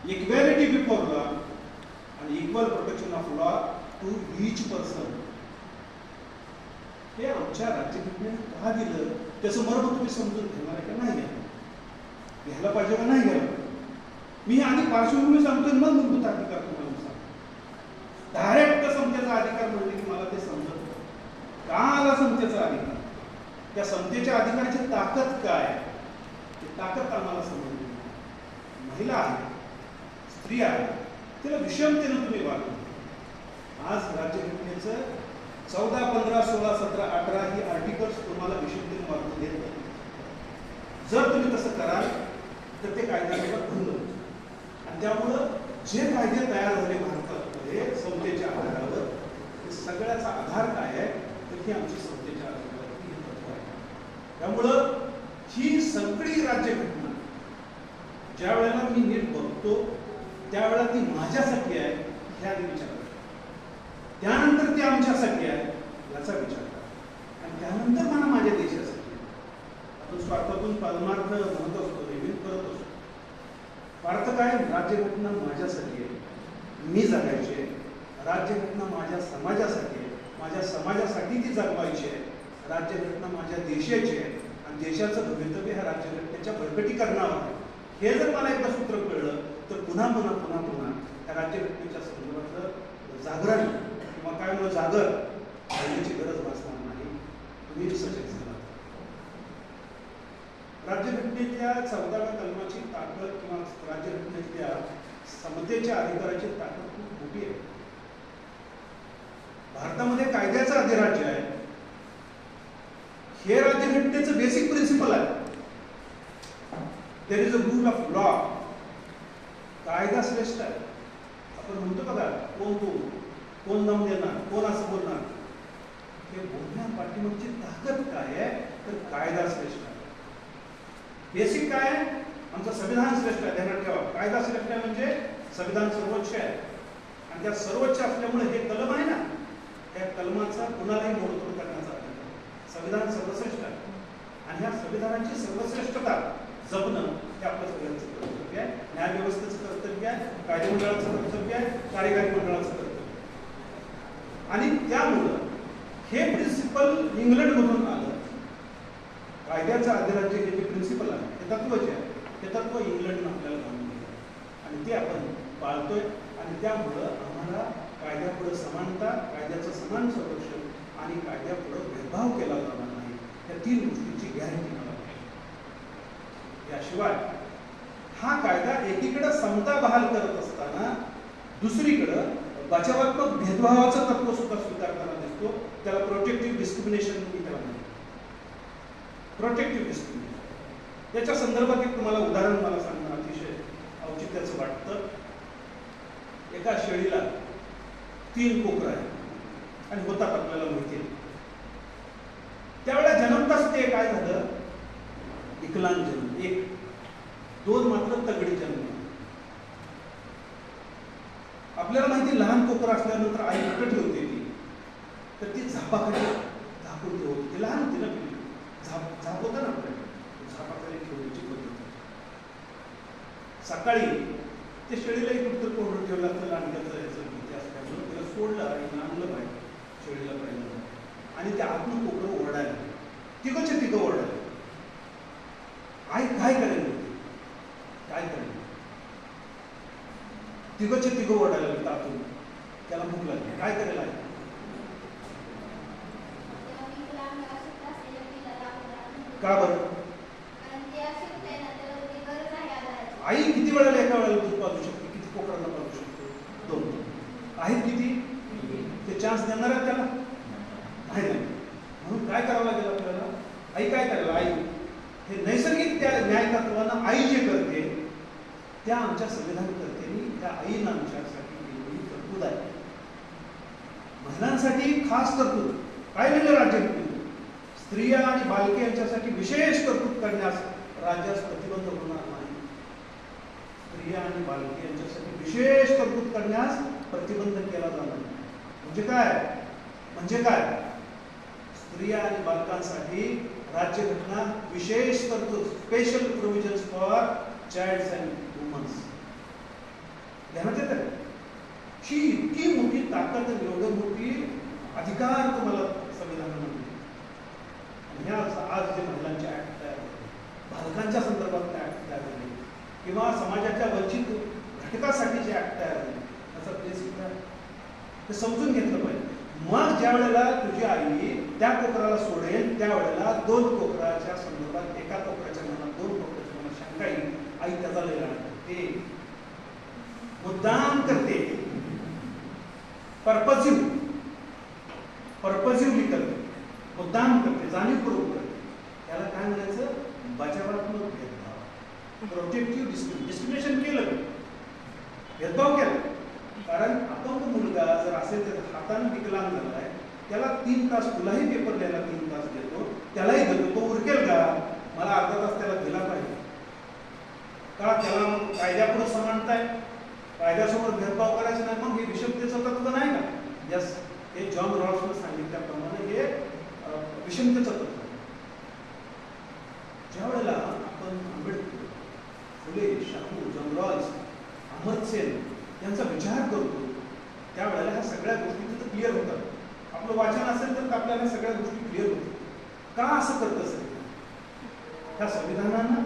equality before law आणि equal protection of law to each person. हे आमच्या राज्यघटनेने का दिलं त्याचं मर्म तुम्ही समजून घेणार आहे का नाही घ्यायला पाहिजे का नाही घ्यायला? मी आधी पार्श्वभूमी सांगतोय, मग मूलभूत अधिकार तुम्हाला सांगतो. डायरेक्ट समतेचा अधिकार म्हणजे की मला ते समजत का आला समतेचा अधिकार, त्या समतेच्या अधिकाराची ताकद काय, ताकद आम्हाला समजली. महिला आहे, स्त्री आहे, तिला विषमतेनं तुम्ही वागवलं. आज राज्यघटनेचं 14, 15, 16, 17, 18 ही आर्टिकल्स तुम्हाला विषमतेनं वागवून देत नाही. जर तुम्ही तसं कराल तर ते कायद्याला भंग होतं आणि त्यामुळं जे कायदे तयार झाले भारतामध्ये समतेच्या आधारावर, सगळ्याचा आधार काय आहे तर ही आमची समतेच्या आधारावरती हे तत्व आहे. त्यामुळं ही सगळी राज्यघटना ज्या वेळेला मी नीट बघतो त्यावेळेला ती माझ्यासाठी आहे ह्या विचार, त्यानंतर ती आमच्यासाठी आहे याचा विचार करा आणि त्यानंतर मला माझ्या देशासाठी. आपण स्वार्थातून परमार्थ म्हणत असतो, नेहमी करत असतो. स्वार्थ काय? राज्यघटना माझ्यासाठी आहे, मी जगायची आहे. राज्यघटना माझ्या समाजासाठी आहे, माझ्या समाजासाठी ती जगवायची आहे. राज्यघटना माझ्या देशाची आहे आणि देशाचं भवितव्य ह्या राज्यघटनेच्या बळकटीकरणावर आहे. हे जर मला एकदा सूत्र कळलं तर पुन्हा त्या राज्यघटनेच्या संदर्भातलं जागरण किंवा काय म्हणून जागर घालण्याची गरज भासणार नाही. तुम्ही सजग झाला. राज्यघटनेतल्या 14व्या कलमाची ताकद किंवा राज्यघटनेतल्या समतेच्या अधिकाराची ताकद खूप मोठी आहे. भारतामध्ये कायद्याचं अधिराज्य आहे. हे राज्यघटनेचं बेसिक प्रिन्सिपल आहे. There is a rule of law. कायदा श्रेष्ठ आहे. आपण म्हणतो बघा, कोण तो, कोण दम देणार, कोण असं बोलणार. हे बोलण्या पाठीमागची ताकद काय आहे, तर कायदा श्रेष्ठ आहे. बेसिक काय आहे, आमचं संविधान श्रेष्ठ आहे. ध्यानात ठेवा, कायदा श्रेष्ठ आहे म्हणजे संविधान सर्वोच्च आहे. आणि त्या सर्वोच्च असल्यामुळे हे कलम आहे ना, त्या कलमाचा कुणालाही मोडतोड करण्याचा अधिकार. संविधान सर्वश्रेष्ठ आहे. आणि ह्या संविधानाची सर्वश्रेष्ठता जपणं हे आपलं सगळ्यांचं कर्तव्य आहे. न्यायव्यवस्थेचं कर्तव्य आहे, कायदेमंडळाचं कर्तव्य आहे, कार्यकारी मंडळाचं कर्तव्य आहे. आणि त्यामुळं हे प्रिन्सिपल इंग्लंडमधून आलं. कायद्याचं अधिराज्य हे जे प्रिन्सिपल आहे, हे तत्व जे आहे, ते तत्व इंग्लंडनं आपल्याला घालून दिलं आणि ते आपण पाळतोय. आणि त्यामुळं आम्हाला कायद्यापुढे समानता, कायद्याचं समान संरक्षण आणि कायद्यापुढे भेदभाव केला जाणार नाही, या 3 गोष्टींची गॅरंटी मला पाहिजे. याशिवाय हा कायदा एकीकडे समता बहाल करत असताना दुसरीकडं बचावात्मक भेदभावाचं तत्व सुद्धा स्वीकारताना दिसतो. त्याला प्रोटेक्टिव्ह डिस्क्रिमिनेशन त्याला म्हणतात. प्रोटेक्टिव्ह डिस्क्रिमिनेशन त्याच्या संदर्भात एक तुम्हाला उदाहरण मला सांगणं अतिशय औचित्याचं वाटतं. एका शेळीला 3 कोकरं आहेत आणि होतात आपल्याला माहिती आहे. त्यावेळेला जन्मताच ते काय झालं, विकलांग जन्म. 1, 2 मात्र तगडी जन्म. आपल्याला माहिती, लहान कोकर असल्यानंतर आई कुठं ठेवते ती, तर ती झापाखाली झाकून ठेवते. ती लहान होती ना, झाप होता ना आपल्याला, झापाखाली ठेवण्याची पद्धत. सकाळी ते शेळीलाही कुठं कोंडून ठेवलं असतं, लांडग्याचं याचं भीती असल्यामुळे त्याला सोडलं आणि आणलं पाहिजे शेळीला पाहिजे. आणि त्या आतून कोकरं ओरडायला, तिघंच्या तिघं ओरडायला. आई काय करेल, काय करेल, तिघंच्या तिघं ओरडायला लागलं आतून. त्याला भूक लागली, काय करेल आई? का बरं? आई किती वेळेला एका वेळेला दूध पाजू शकते, किती कोकरांना पाजू शकते? 2. आहेत किती? ते चान्स देणार आहे त्याला? नाही. म्हणून काय करावं लागेल आपल्याला? आई काय करायला? आई हे नैसर्गिक त्या न्याय तत्वानं आई जे करते, त्या आमच्या संविधानकर्त्यांनी त्या आईनं आमच्यासाठी केलेली तरतूद आहे. महिलांसाठी खास तरतूद काय लिहिलं राज्यघटनेत? स्त्रिया आणि बालके यांच्यासाठी विशेष तरतूद करण्यास राज्यास प्रतिबंध होणार नाही. स्त्रिया आणि बालके यांच्यासाठी विशेष तरतूद करण्यास प्रतिबंध केला जाणार नाही. म्हणजे काय? म्हणजे काय? स्त्रिया आणि बालकांसाठी राज्यघटना विशेष तरतूद, special provisions for childs and womans. ध्यानात येतं? ही इतकी मोठी ताकद, एवढं मोठी अधिकार तुम्हाला संविधानाने दिले. ह्या आज जे महिलांचे ऍक्ट तयार झाले, बालकांच्या संदर्भात ऍक्ट तयार झाले, किंवा समाजाच्या वंचित घटकासाठी जे ऍक्ट तयार झाले, त्याचा बेसिक ते समजून घेतलं पाहिजे. मग ज्या वेळेला तुझी आई त्या कोकराला सोडेल, त्यावेळेला 2 कोकराच्या संदर्भात, एका कोकराच्या मनात 2 कोकराच्या मनात शंका येईल, आई त्याचा लय राहते, मुद्दाम करते, पर्पजिव्हली करते, मुद्दाम करते, जाणीवपूर्वक करते. त्याला काय म्हणायचं? बचावात्मक भेदभाव, प्रोटेक्टिव्ह डिस्क्रिमिनेशन केलं, भेदभाव केला. कारण अपंग मुलगा जर असेल तर हाताने विकलांग झाला आहे, त्याला 3 तास, तुलाही पेपर द्यायला 3 तास देतो, त्यालाही देतो, तो उरकेल का? मला अर्धा तास त्याला दिला पाहिजे का? त्याला मग कायद्यापुढे समानता आहे, कायद्यासमोर भेदभाव करायचा नाही. मग हे विषमतेचं तत्व नाही का? यस, हे जॉन रॉल्सने सांगितल्याप्रमाणे हे विषमतेचं तत्व. ज्या वेळेला आपण आंबेडकर, फुले, शाहू, जॉन रॉल्स, अहमद सेन यांचा विचार करतो, त्यावेळेला ह्या सगळ्या गोष्टी तिथं क्लिअर होतात. आपलं वाचन असेल तर आपल्याला सगळ्या गोष्टी क्लिअर होतात. का असं करतं संविधान? त्या संविधानानं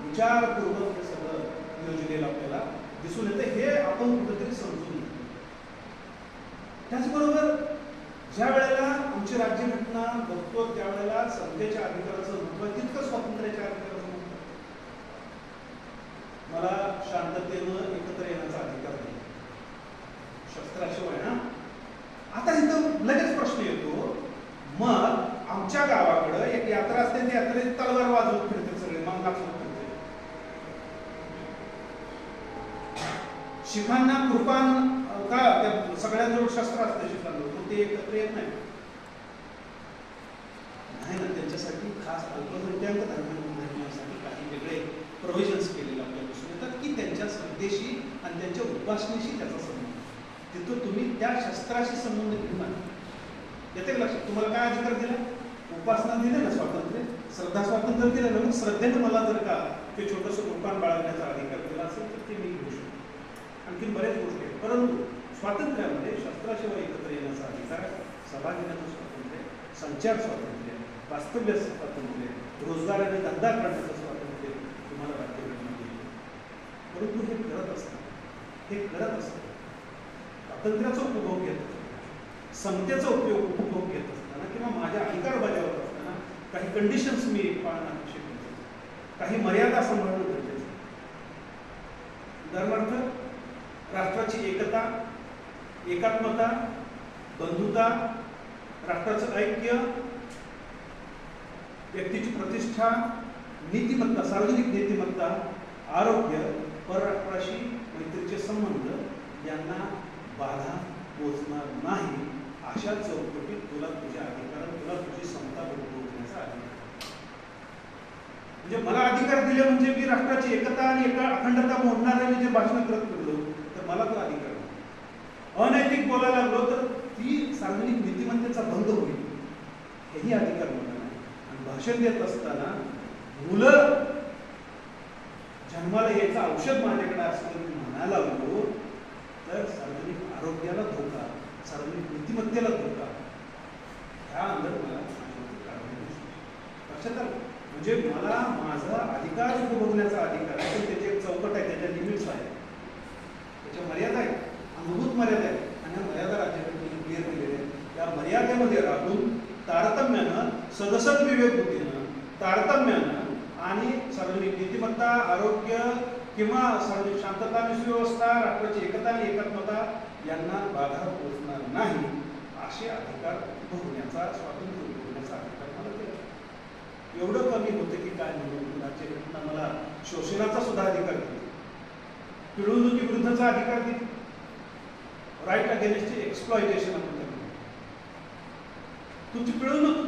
विचारपूर्वक हे सगळं योजलेलं आपल्याला दिसून येतं. हे आपण कुठेतरी समजून घेतो. त्याचबरोबर ज्या वेळेला आमची राज्यघटना बघतो, त्यावेळेला समतेच्या अधिकाराचं महत्व तितकं स्वातंत्र्याच्या अधिकाराचं महत्व. मला शांततेनं एकत्र येण्याचा अधिकार दिला, शस्त्राशिवाय ना. आता इथं लगेच प्रश्न येतो, मग आमच्या गावाकडं एक यात्रा असते, ती यात्रेत तलवार वाजवत फिरते सगळे, मग नाचवत फिरते. शिखांना कृपान का त्या सगळ्यांजवळ शस्त्र असते, शिखांजवळ ते एकत्र येत नाही ना. त्यांच्यासाठी खास अल्पसंख्याक धर्मासाठी काही वेगळे प्रोव्हिजन्स केलेले आपल्याला दिसून येतात की त्यांच्या श्रद्धेशी आणि त्यांच्या उपासनेशी त्याचा संबंध. तिथं तुम्ही त्या शस्त्राशी संबंध घेऊन येते लक्षात. तुम्हाला काय अधिकार दिला? उपासना दिले ना, स्वातंत्र्य, श्रद्धा स्वातंत्र्य दिलं ना. मग श्रद्धेनं मला जर का ते छोटंसं रूपान बाळगण्याचा अधिकार दिला असेल तर ते मी घेऊ शकतो. आणखी बरेच गोष्टी आहेत, परंतु स्वातंत्र्यामध्ये शस्त्राशिवाय एकत्र येण्याचा अधिकार, सभा घेण्याचं स्वातंत्र्य, संचार स्वातंत्र्य, वास्तव्य स्वातंत्र्य, रोजगार आणि धंदा करण्याचं स्वातंत्र्य तुम्हाला राज्यघटना दिली. परंतु हे करत असताना स्वातंत्र्याचा उपभोग घेत असताना, समतेचा उपभोग घेत असताना किंवा माझ्या अधिकार बजावत असताना काही कंडिशन्स मी पाळणं आवश्यक आहे, काही मर्यादा सांभाळणं गरजेचं आहे. उदाहरणार्थ, राष्ट्राची एकता, एकात्मता, बंधुता, राष्ट्राचं ऐक्य, व्यक्तीची प्रतिष्ठा, नीतिमत्ता, सार्वजनिक नीतिमत्ता, आरोग्य, परराष्ट्राशी मैत्रीचे संबंध यांना बाधा पोचणार नाही. अशा चौकटीत तुला तुझ्या अधिकारात, तुला तुझी समता पोहोचण्याचा अधिकार. म्हणजे मला अधिकार दिले म्हणजे मी राष्ट्राची एकता आणि अखंडता मोडणाऱ्या जे भाषण करत फिरलो तर मला तो अधिकार नाही. अनैतिक बोलायला लागलो तर ती सार्वजनिक नीतिमत्तेचा भंग होईल, हेही अधिकार मला नाही. आणि भाषण देत असताना मुलं जन्माला यायचं औषध माझ्याकडे असं म्हणायला लागलो तर सार्वजनिक आरोग्याला धोका, सार्वजनिक नीतिमत्तेला धोका, ह्या अंदर मला लक्षात आलं. म्हणजे मला माझा अधिकार उपभोगण्याचा अधिकार आहे, पण त्याची एक चौकट आहे, त्याच्या लिमिट्स आहेत, त्याच्या मर्यादा आहेत, अंगभूत मर्यादा आहेत, आणि या मर्यादा राज्यघटनेने क्लिअर केलेल्या आहेत. या मर्यादेमध्ये राहून तारतम्यानं, सदसद विवेक बुद्धीनं, तारतम्यानं आणि सार्वजनिक नीतिमत्ता, आरोग्य किंवा सार्वजनिक शांतता आणि सुव्यवस्था, राष्ट्राची एकता आणि एकात्मता यांना बाधा पोहोचणार नाही असे अधिकार उपभोगण्याचा, स्वातंत्र्य उपभोगण्याचा अधिकार मला दिला. एवढं कमी होतं की काय म्हणून राज्यघटना मला शोषणाचा सुद्धा अधिकार दिला, पिळवणुकी विरुद्धचा अधिकार दिला, राईट अगेन्स्ट एक्सप्लॉयटेशन आपण करतो. तुमची पिळवणूक,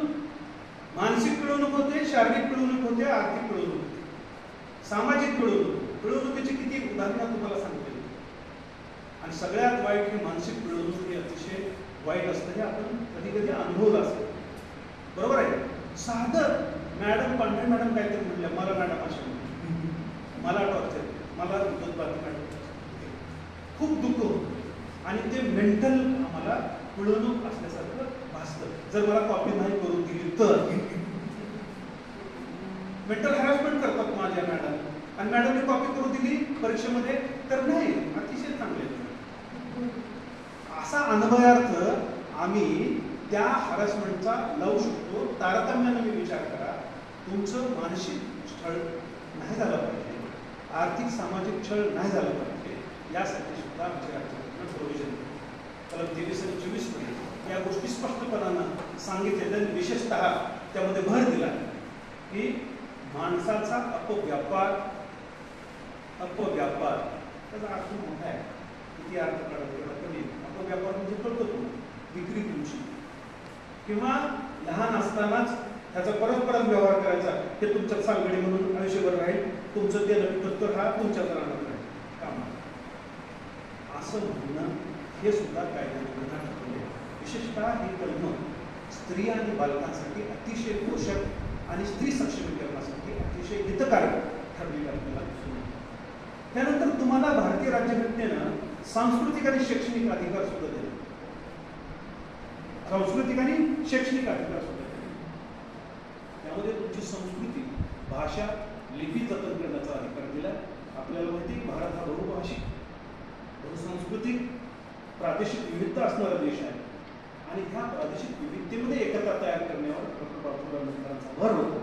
मानसिक पिळवणूक होते, शारीरिक पिळवणूक होते, आर्थिक पिळवणूक होते, सामाजिक पिळवणूक. पिळवणुकीची किती उदाहरणं तुम्हाला सांगते. आणि सगळ्यात वाईट ही मानसिक पिळवणूक, ही अतिशय वाईट असतं, हे आपण कधी कधी अनुभवलं असतं. बरोबर आहे. साधं मॅडम, पांढरे मॅडम काहीतरी म्हणल्या, मला मॅडम अशा मला टॉर्चर, मला मॅडम, खूप दुःख होतं आणि ते मेंटल आम्हाला पिळवणूक असल्यासारखं भासतं. जर मला कॉपी नाही करून दिली तर मेंटल हॅरॅसमेंट करतात माझ्या मॅडम, आणि मॅडमने कॉपी करून दिली परीक्षेमध्ये तर नाही, अतिशय चांगले. असा अन्वयार्थ आम्ही त्या हॅरॅसमेंटचा लावू शकतो. तारतम्यानं मी विचार करा, तुमचं मानसिक छळ नाही झालं पाहिजे, आर्थिक सामाजिक छळ नाही झाला पाहिजे, यासाठी सुद्धा आमच्या राज्यघटना प्रोव्हिजन कलम 23 आणि 24 मध्ये या गोष्टी स्पष्टपणानं सांगितलेल्या, विशेषतः त्यामध्ये भर दिला की माणसाचा अपव्यापार त्याचा अर्थ मोठा आहे. किती अर्थ काढत तेवढा कमी. अपव्यापार म्हणजे कळतो तुम्हाला, विक्री तुमची, किंवा लहान असतानाच त्याचा परत व्यवहार करायचा, हे तुमच्यात सांगडी म्हणून आयुष्यभर राहील, तुमचं देणं तर हा तुमच्यात राहणार नाही कामा, असं म्हणणं हे सुद्धा कायद्याने गुन्हा ठरवले. विशेषतः ही कलम स्त्रिया आणि बालकांसाठी अतिशय पोषक आणि स्त्री सक्षमीकरणासाठी अतिशय हितकारक ठरलेली आपल्याला दिसून येते. त्यानंतर तुम्हाला भारतीय राज्यघटनेनं सांस्कृतिक आणि शैक्षणिक अधिकार सुद्धा दिले. सांस्कृतिक आणि शैक्षणिक अधिकार सुद्धा दिले. त्यामध्ये तुमची संस्कृती, भाषा, लिपी जतन करण्याचा अधिकार दिला. आपल्याला माहिती, भारत हा बहुभाषिक, बहुसांस्कृतिक, प्रादेशिक विविधता असणारा देश आहे, आणि ह्या प्रादेशिक विविधतेमध्ये एकता तयार करण्यावर डॉक्टर बाबासाहेब आंबेडकरांचा भर होता.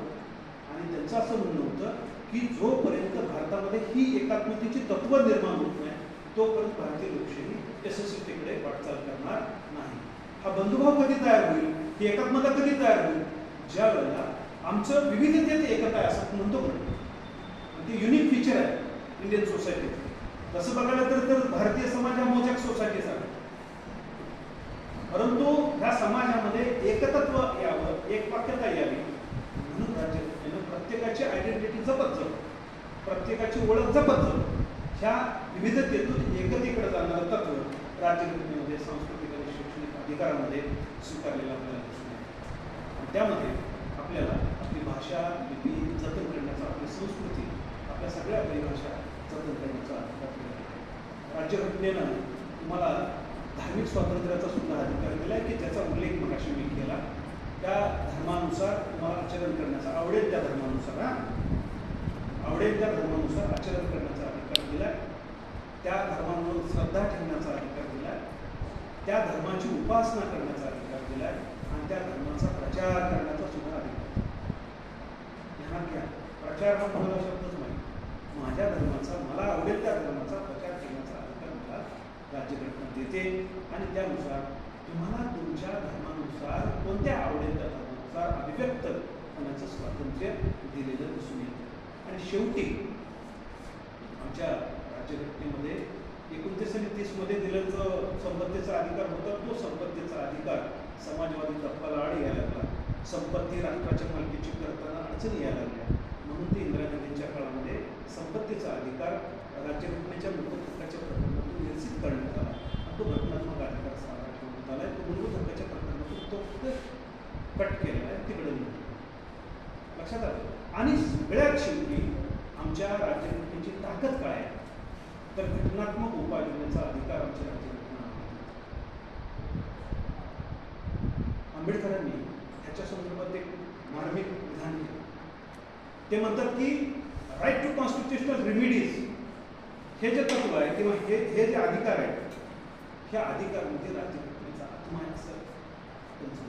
आणि त्यांचं असं म्हणणं होतं की जोपर्यंत भारतामध्ये ही एकात्मतेची तत्व निर्माण होत नाही तोपर्यंत भारतीय लोकशाही यशस्वीतेकडे वाटचाल करणार नाही. हा बंधुभाव कधी तयार होईल, ही एकात्मता कधी तयार होईल, ज्या वेळेला आमचं विविधतेत एकता आहे असं म्हणतो म्हणून ते युनिक फीचर आहे इंडियन सोसायटीत. तसं बघायला तर भारतीय समाज हा मोजॅक सोसायटीचा आहे, परंतु ह्या समाजामध्ये एकतत्व यावं, एकवाक्यता यावी म्हणून राज्यघटनेनं प्रत्येकाची आयडेंटिटी जपत प्रत्येकाची ओळख जपत ह्या विविधतेतून एकतेकडे जाणारं तत्व राज्यघटनेमध्ये सांस्कृतिक आणि शैक्षणिक अधिकारामध्ये स्वीकारलेलं आपल्याला दिसून येतं. त्यामध्ये आपल्याला आपली भाषा लिपी जतन करण्याचा, आपली संस्कृती, आपल्या सगळ्या परिभाषा जतन करण्याचा अधिकार राज्यघटनेनं तुम्हाला धार्मिक स्वातंत्र्याचा सुद्धा अधिकार दिला आहे की ज्याचा उल्लेख मगाशी मी केला. त्या धर्मानुसार तुम्हाला आचरण करण्याचा, आवडेल त्या धर्मानुसार आवडेल त्या धर्मानुसार आचरण करण्याचा अधिकार दिला आहे. त्या धर्मांवर श्रद्धा ठेवण्याचा अधिकार दिला आहे. त्या धर्माची उपासना करण्याचा अधिकार दिला आहे आणि त्या धर्माचा प्रचार करण्याचा सुद्धा अधिकार. ध्यानात घ्या, प्रचार हा तुम्हाला शब्दच नाही. माझ्या धर्माचा, मला आवडेल त्या धर्माचा प्रचार करण्याचा अधिकार मला राज्यघटना देते आणि त्यानुसार तुम्हाला तुमच्या धर्मानुसार कोणत्या आवडेल त्या धर्मानुसार अभिव्यक्त होण्याचं स्वातंत्र्य दिलेलं दिसून येतं. आणि शेवटी आमच्या राज्यघटनेमध्ये 29 आणि 30 मध्ये दिलेला जो संपत्तीचा अधिकार होता तो संपत्तीचा अधिकार समाजवादी तत्वाला आड यायला लागला. संपत्ती राष्ट्राच्या मालकीची करताना अडचणी यायला लागल्या म्हणून ते इंदिरा गांधींच्या काळामध्ये संपत्तीचा अधिकार राज्यघटनेच्या मूलभूत हक्काच्या प्रकरणातून निश्चित करण्यात आला. तो घटनात्मक अधिकार सारा ठेवण्यात आला. तो मूलभूत हक्काच्या प्रकरणातून तो कट केलेला आहे, तिकडे लक्षात आलं. आणि सगळ्यात शेवटी आमच्या राज्यघटनेची ताकद काय आहे तर घटनात्मक उपाययोजनेचा अधिकार आमच्या राज्यघटना. आंबेडकरांनी ह्याच्या संदर्भात एक मार्मिक विधान केलं. ते म्हणतात की राईट टू कॉन्स्टिट्युशनल रेमिडीज हे जे तत्व आहे किंवा हे जे अधिकार आहे ह्या अधिकारामध्ये राज्यघटनेचा आत्मा आहे असं त्यांचं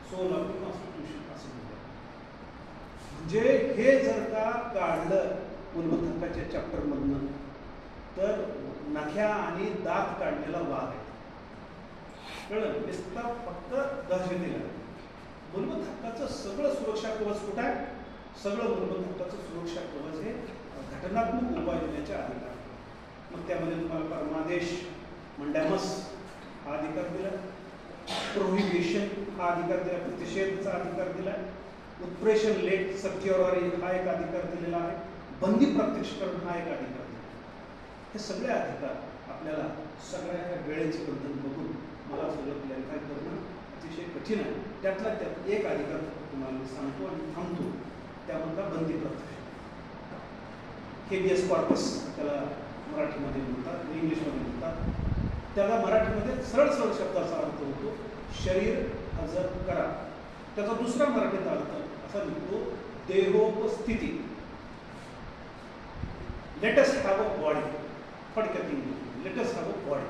सोल ऑफ कॉन्स्टिट्यूशन असं म्हणतात. म्हणजे हे जर का काढलं मूलभूत हक्काच्या चॅप्टरमधनं तर नख्या आणि दात काढलेला वाघ आहे. कळलं? नुसता फक्त दहशतीला मूलभूत हक्काचं सगळं सुरक्षा कवच कुठं आहे? सगळं मूलभूत हक्काचं सुरक्षा कवच हे घटनात्मक उपाययोजनेचे अधिकार. मग त्यामध्ये तुम्हाला परमादेश मंडॅमस हा अधिकार दिला, प्रोहिबिशन हा अधिकार दिला, प्रतिषेधचा अधिकार दिला, उत्प्रेषण लेट सत्तेवर हा एक अधिकार दिलेला आहे, बंदी प्रत्यक्षकरण हा एक अधिकार दिला. हे सगळे अधिकार आपल्याला सगळ्या वेळेचे बंधन बघून मला सगळं क्लॅरिफाय करणं अतिशय कठीण आहे. त्यातला त्यात एक अधिकार तुम्हाला मी सांगतो आणि थांबतो, त्यामधला बंदी प्रत्यक्ष. हेबियस कॉर्पस त्याला मराठीमध्ये म्हणतात, इंग्लिशमध्ये म्हणतात. त्याला मराठीमध्ये सरळ सरळ शब्दाचा अर्थ होतो शरीर हजर करा. त्याचा दुसरा मराठीत अर्थ असा निघतो देहोपस्थिती. Let us have a body. थोडक्यात English let us have a body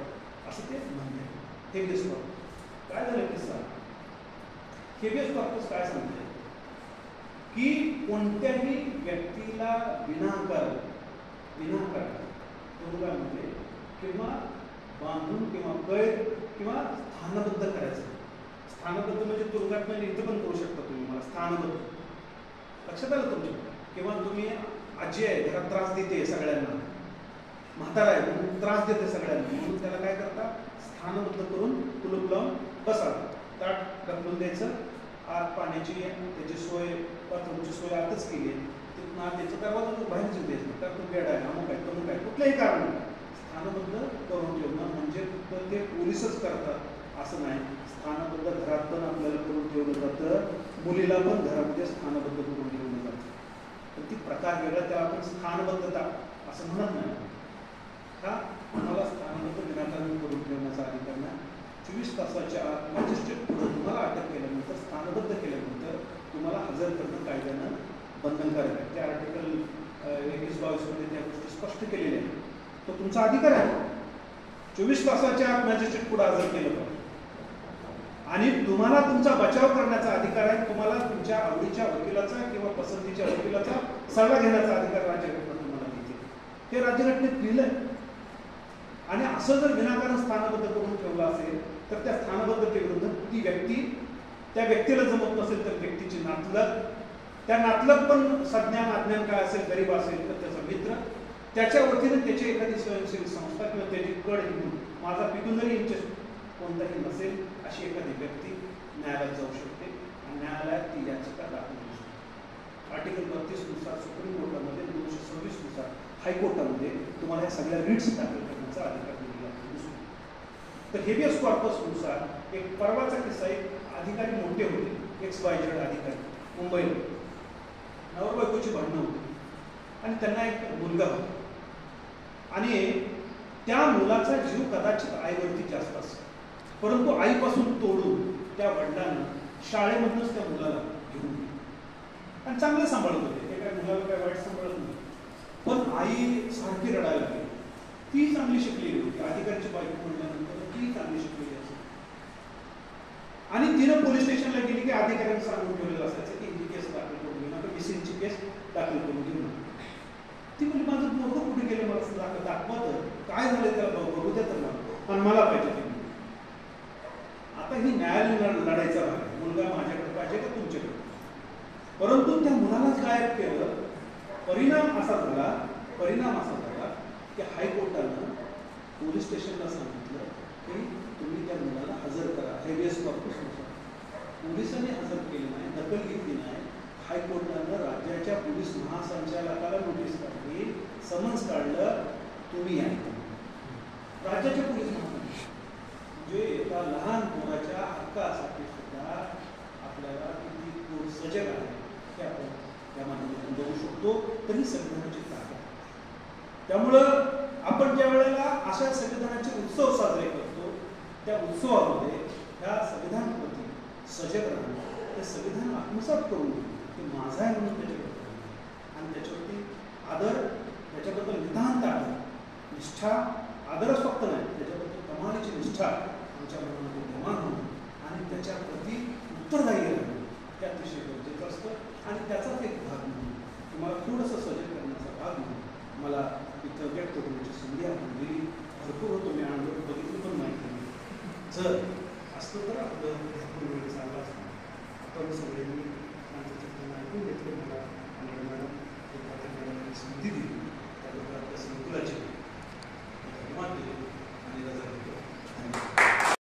असं ते म्हणते. हेबियस कॉर्पस काय झालं किस्सा? हेबियस कॉर्पस काय सांगते की कोणत्याही व्यक्तीला विनाकारण तुरुंगामध्ये किंवा बांधून किंवा कैद किंवा स्थानबद्ध करायचं. स्थानबद्ध म्हणजे तुरुंगात नाही, इथं पण करू शकता तुम्ही. मला स्थानबद्ध लक्षात आलं तुमच्या. किंवा तुम्ही आजी आहे घरात त्रास देते सगळ्यांना, म्हातारा आहे म्हणून त्रास देते सगळ्यांना, म्हणून त्याला काय करता स्थानबद्ध करून कुलूप लावून बसा. ताट ढकलून द्यायचं, आत पाण्याची त्याची सोय बाथरूमची सोय आतच केली आहे, तिथून आत त्याचं दरवाजा बाहेरच द्यायचं. तर तो बेड आहे, अमुक आहे, तमुक आहे, कुठलंही कारण नाही स्थानबद्ध करून ठेवणं म्हणजे फक्त ते पोलीसच करतात असं नाही. स्थानबद्ध घरात पण आपल्याला करून ठेवलं जातं, मुलीला पण घरामध्ये स्थानबद्ध करून ठेवलं जातं. तर ती प्रकार वेगळा, त्याला आपण स्थानबद्धता असं म्हणत नाही. का तुम्हाला स्थानबद्ध विनाकारण करून ठेवण्याचा अधिकार नाही. 24 तासाच्या आत मॅजिस्ट्रेट पुढे तुम्हाला अटक केल्यानंतर स्थानबद्ध केल्यानंतर तुम्हाला हजर करणं कायद्यानं बंधनकारक आहे. त्या आर्टिकल 21-22 मध्ये त्या गोष्टी स्पष्ट केलेल्या आहेत. तो तुमचा अधिकार आहे. 24 तासाच्या आत मॅजिस्ट्रेट पुढे हजर केलं पाहिजे. आणि तुम्हाला तुमचा बचाव करण्याचा अधिकार आहे. तुम्हाला तुमच्या आवडीच्या वकिलाचा किंवा पसंतीच्या वकिलाचा सल्ला घेण्याचा अधिकार राज्यघटना तुम्हाला देते. हे राज्यघटनेत लिहिलंय. आणि असं जर विनाकारण स्थानबद्ध करून ठेवलं असेल तर त्या स्थानबद्धतेविरुद्ध ती व्यक्ती, त्या व्यक्तीला जमत नसेल तर व्यक्तीची नातलग, त्या नातलग पण सज्ञान अज्ञान काय असेल, गरीब असेल तर त्याचा मित्र, त्याच्या वतीने त्याची एखादी स्वयंसेवी संस्था किंवा त्याची कड घेऊन माझा पिक्युनरी इंटरेस्ट कोणताही नसेल अशी एखादी व्यक्ती न्यायालयात जाऊ शकते आणि न्यायालयात ती याचिका दाखल होऊ शकते. आर्टिकल 32 नुसार सुप्रीम कोर्टामध्ये, 226 नुसार हायकोर्टामध्ये तुम्हाला या सगळ्या रिट्स दाखल करण्याचा अधिकार दिलेला आहे. तर हेबियस कॉर्पस नुसार एक परवाचा किस्सा, एक अधिकारी मोठे होते, XYZ अधिकारी, मुंबईला. नवर बायकोची भांडणं होती आणि त्यांना एक मुलगा होता आणि त्या मुलाचा जीव कदाचित आईवरती जास्त असेल, परंतु आईपासून तोडून त्या वडिलांना शाळेमधूनच त्या मुलाला घेऊन आणि चांगलं सांभाळत होते. ते काय मुलाला काय वाईट सांभाळत नाही, पण आई सारखी रडायला लागली. ती चांगली शिकलेली होती, अधिकारीची बायको म्हणल्यानंतर ती चांगली शिकलेली असेल आणि तिनं पोलीस स्टेशनला गेली की अधिकाऱ्यांनी सांगून ठेवलेलं असायचं की ही केस दाखल करून घेऊ नका, मिसिंगची केस दाखल करून घेऊ नका. ती म्हणजे माझं मोठं कुठे गेलं, मला दाखवा तर काय झालं त्याला बघू द्या तर पण मला पाहिजे ते. आता ही न्यायालय लढायचा भाग, मुलगा माझ्याकडे पाहिजे का तुमच्याकडे, परंतु त्या मुलालाच गायब केलं. परिणाम असा झाला की हायकोर्टानं पोलीस स्टेशनला सांगितलं की तुम्ही त्या मुलाला हजर करा. हेबियस कॉर्पस नुसार पोलिसांनी हजर केलं नाही, दखल घेतली नाही. हायकोर्टानं राज्याच्या पोलीस महासंचालकाला नोटीस काढली, समन्स काढलं, तुम्ही या. राज्याच्या पोलीस महासंचालक म्हणजे एका लहान मुलाच्या हक्कासाठी सुद्धा आपल्याला किती सजग आहे हे आपण त्या माध्यमातून बघू शकतो. तरी संविधानाची ताकद. त्यामुळं आपण ज्या वेळेला अशा संविधानाचे उत्सव साजरे करतो, त्या उत्सवामध्ये ह्या संविधानाप्रती सजग राहणं, ते संविधान आत्मसात करून ते माझा आहे म्हणून त्याच्याबद्दल आणि त्याच्यावरती आदर, त्याच्याबद्दल नितांत आदर, निष्ठा, आदरच फक्त नाही, त्याच्याबद्दल कमालीची निष्ठा आमच्या मनामध्ये निर्माण होणं आणि त्याच्याप्रती उत्तरदायी राहणं हे अतिशय गरजेचं असतं. आणि त्याचाच एक भाग म्हणून तुम्हाला थोडंसं सजग करण्याचा भाग म्हणून मला इथं व्यक्त होण्याची संधी आपण दिली. भरपूर होतो मी अनुभव बघितलं पण माहिती नाही. जर असतं तर आपलं भरपूर वेळ चालला असतो. आपण सगळ्यांनी ऐकून घेतलं मला आणि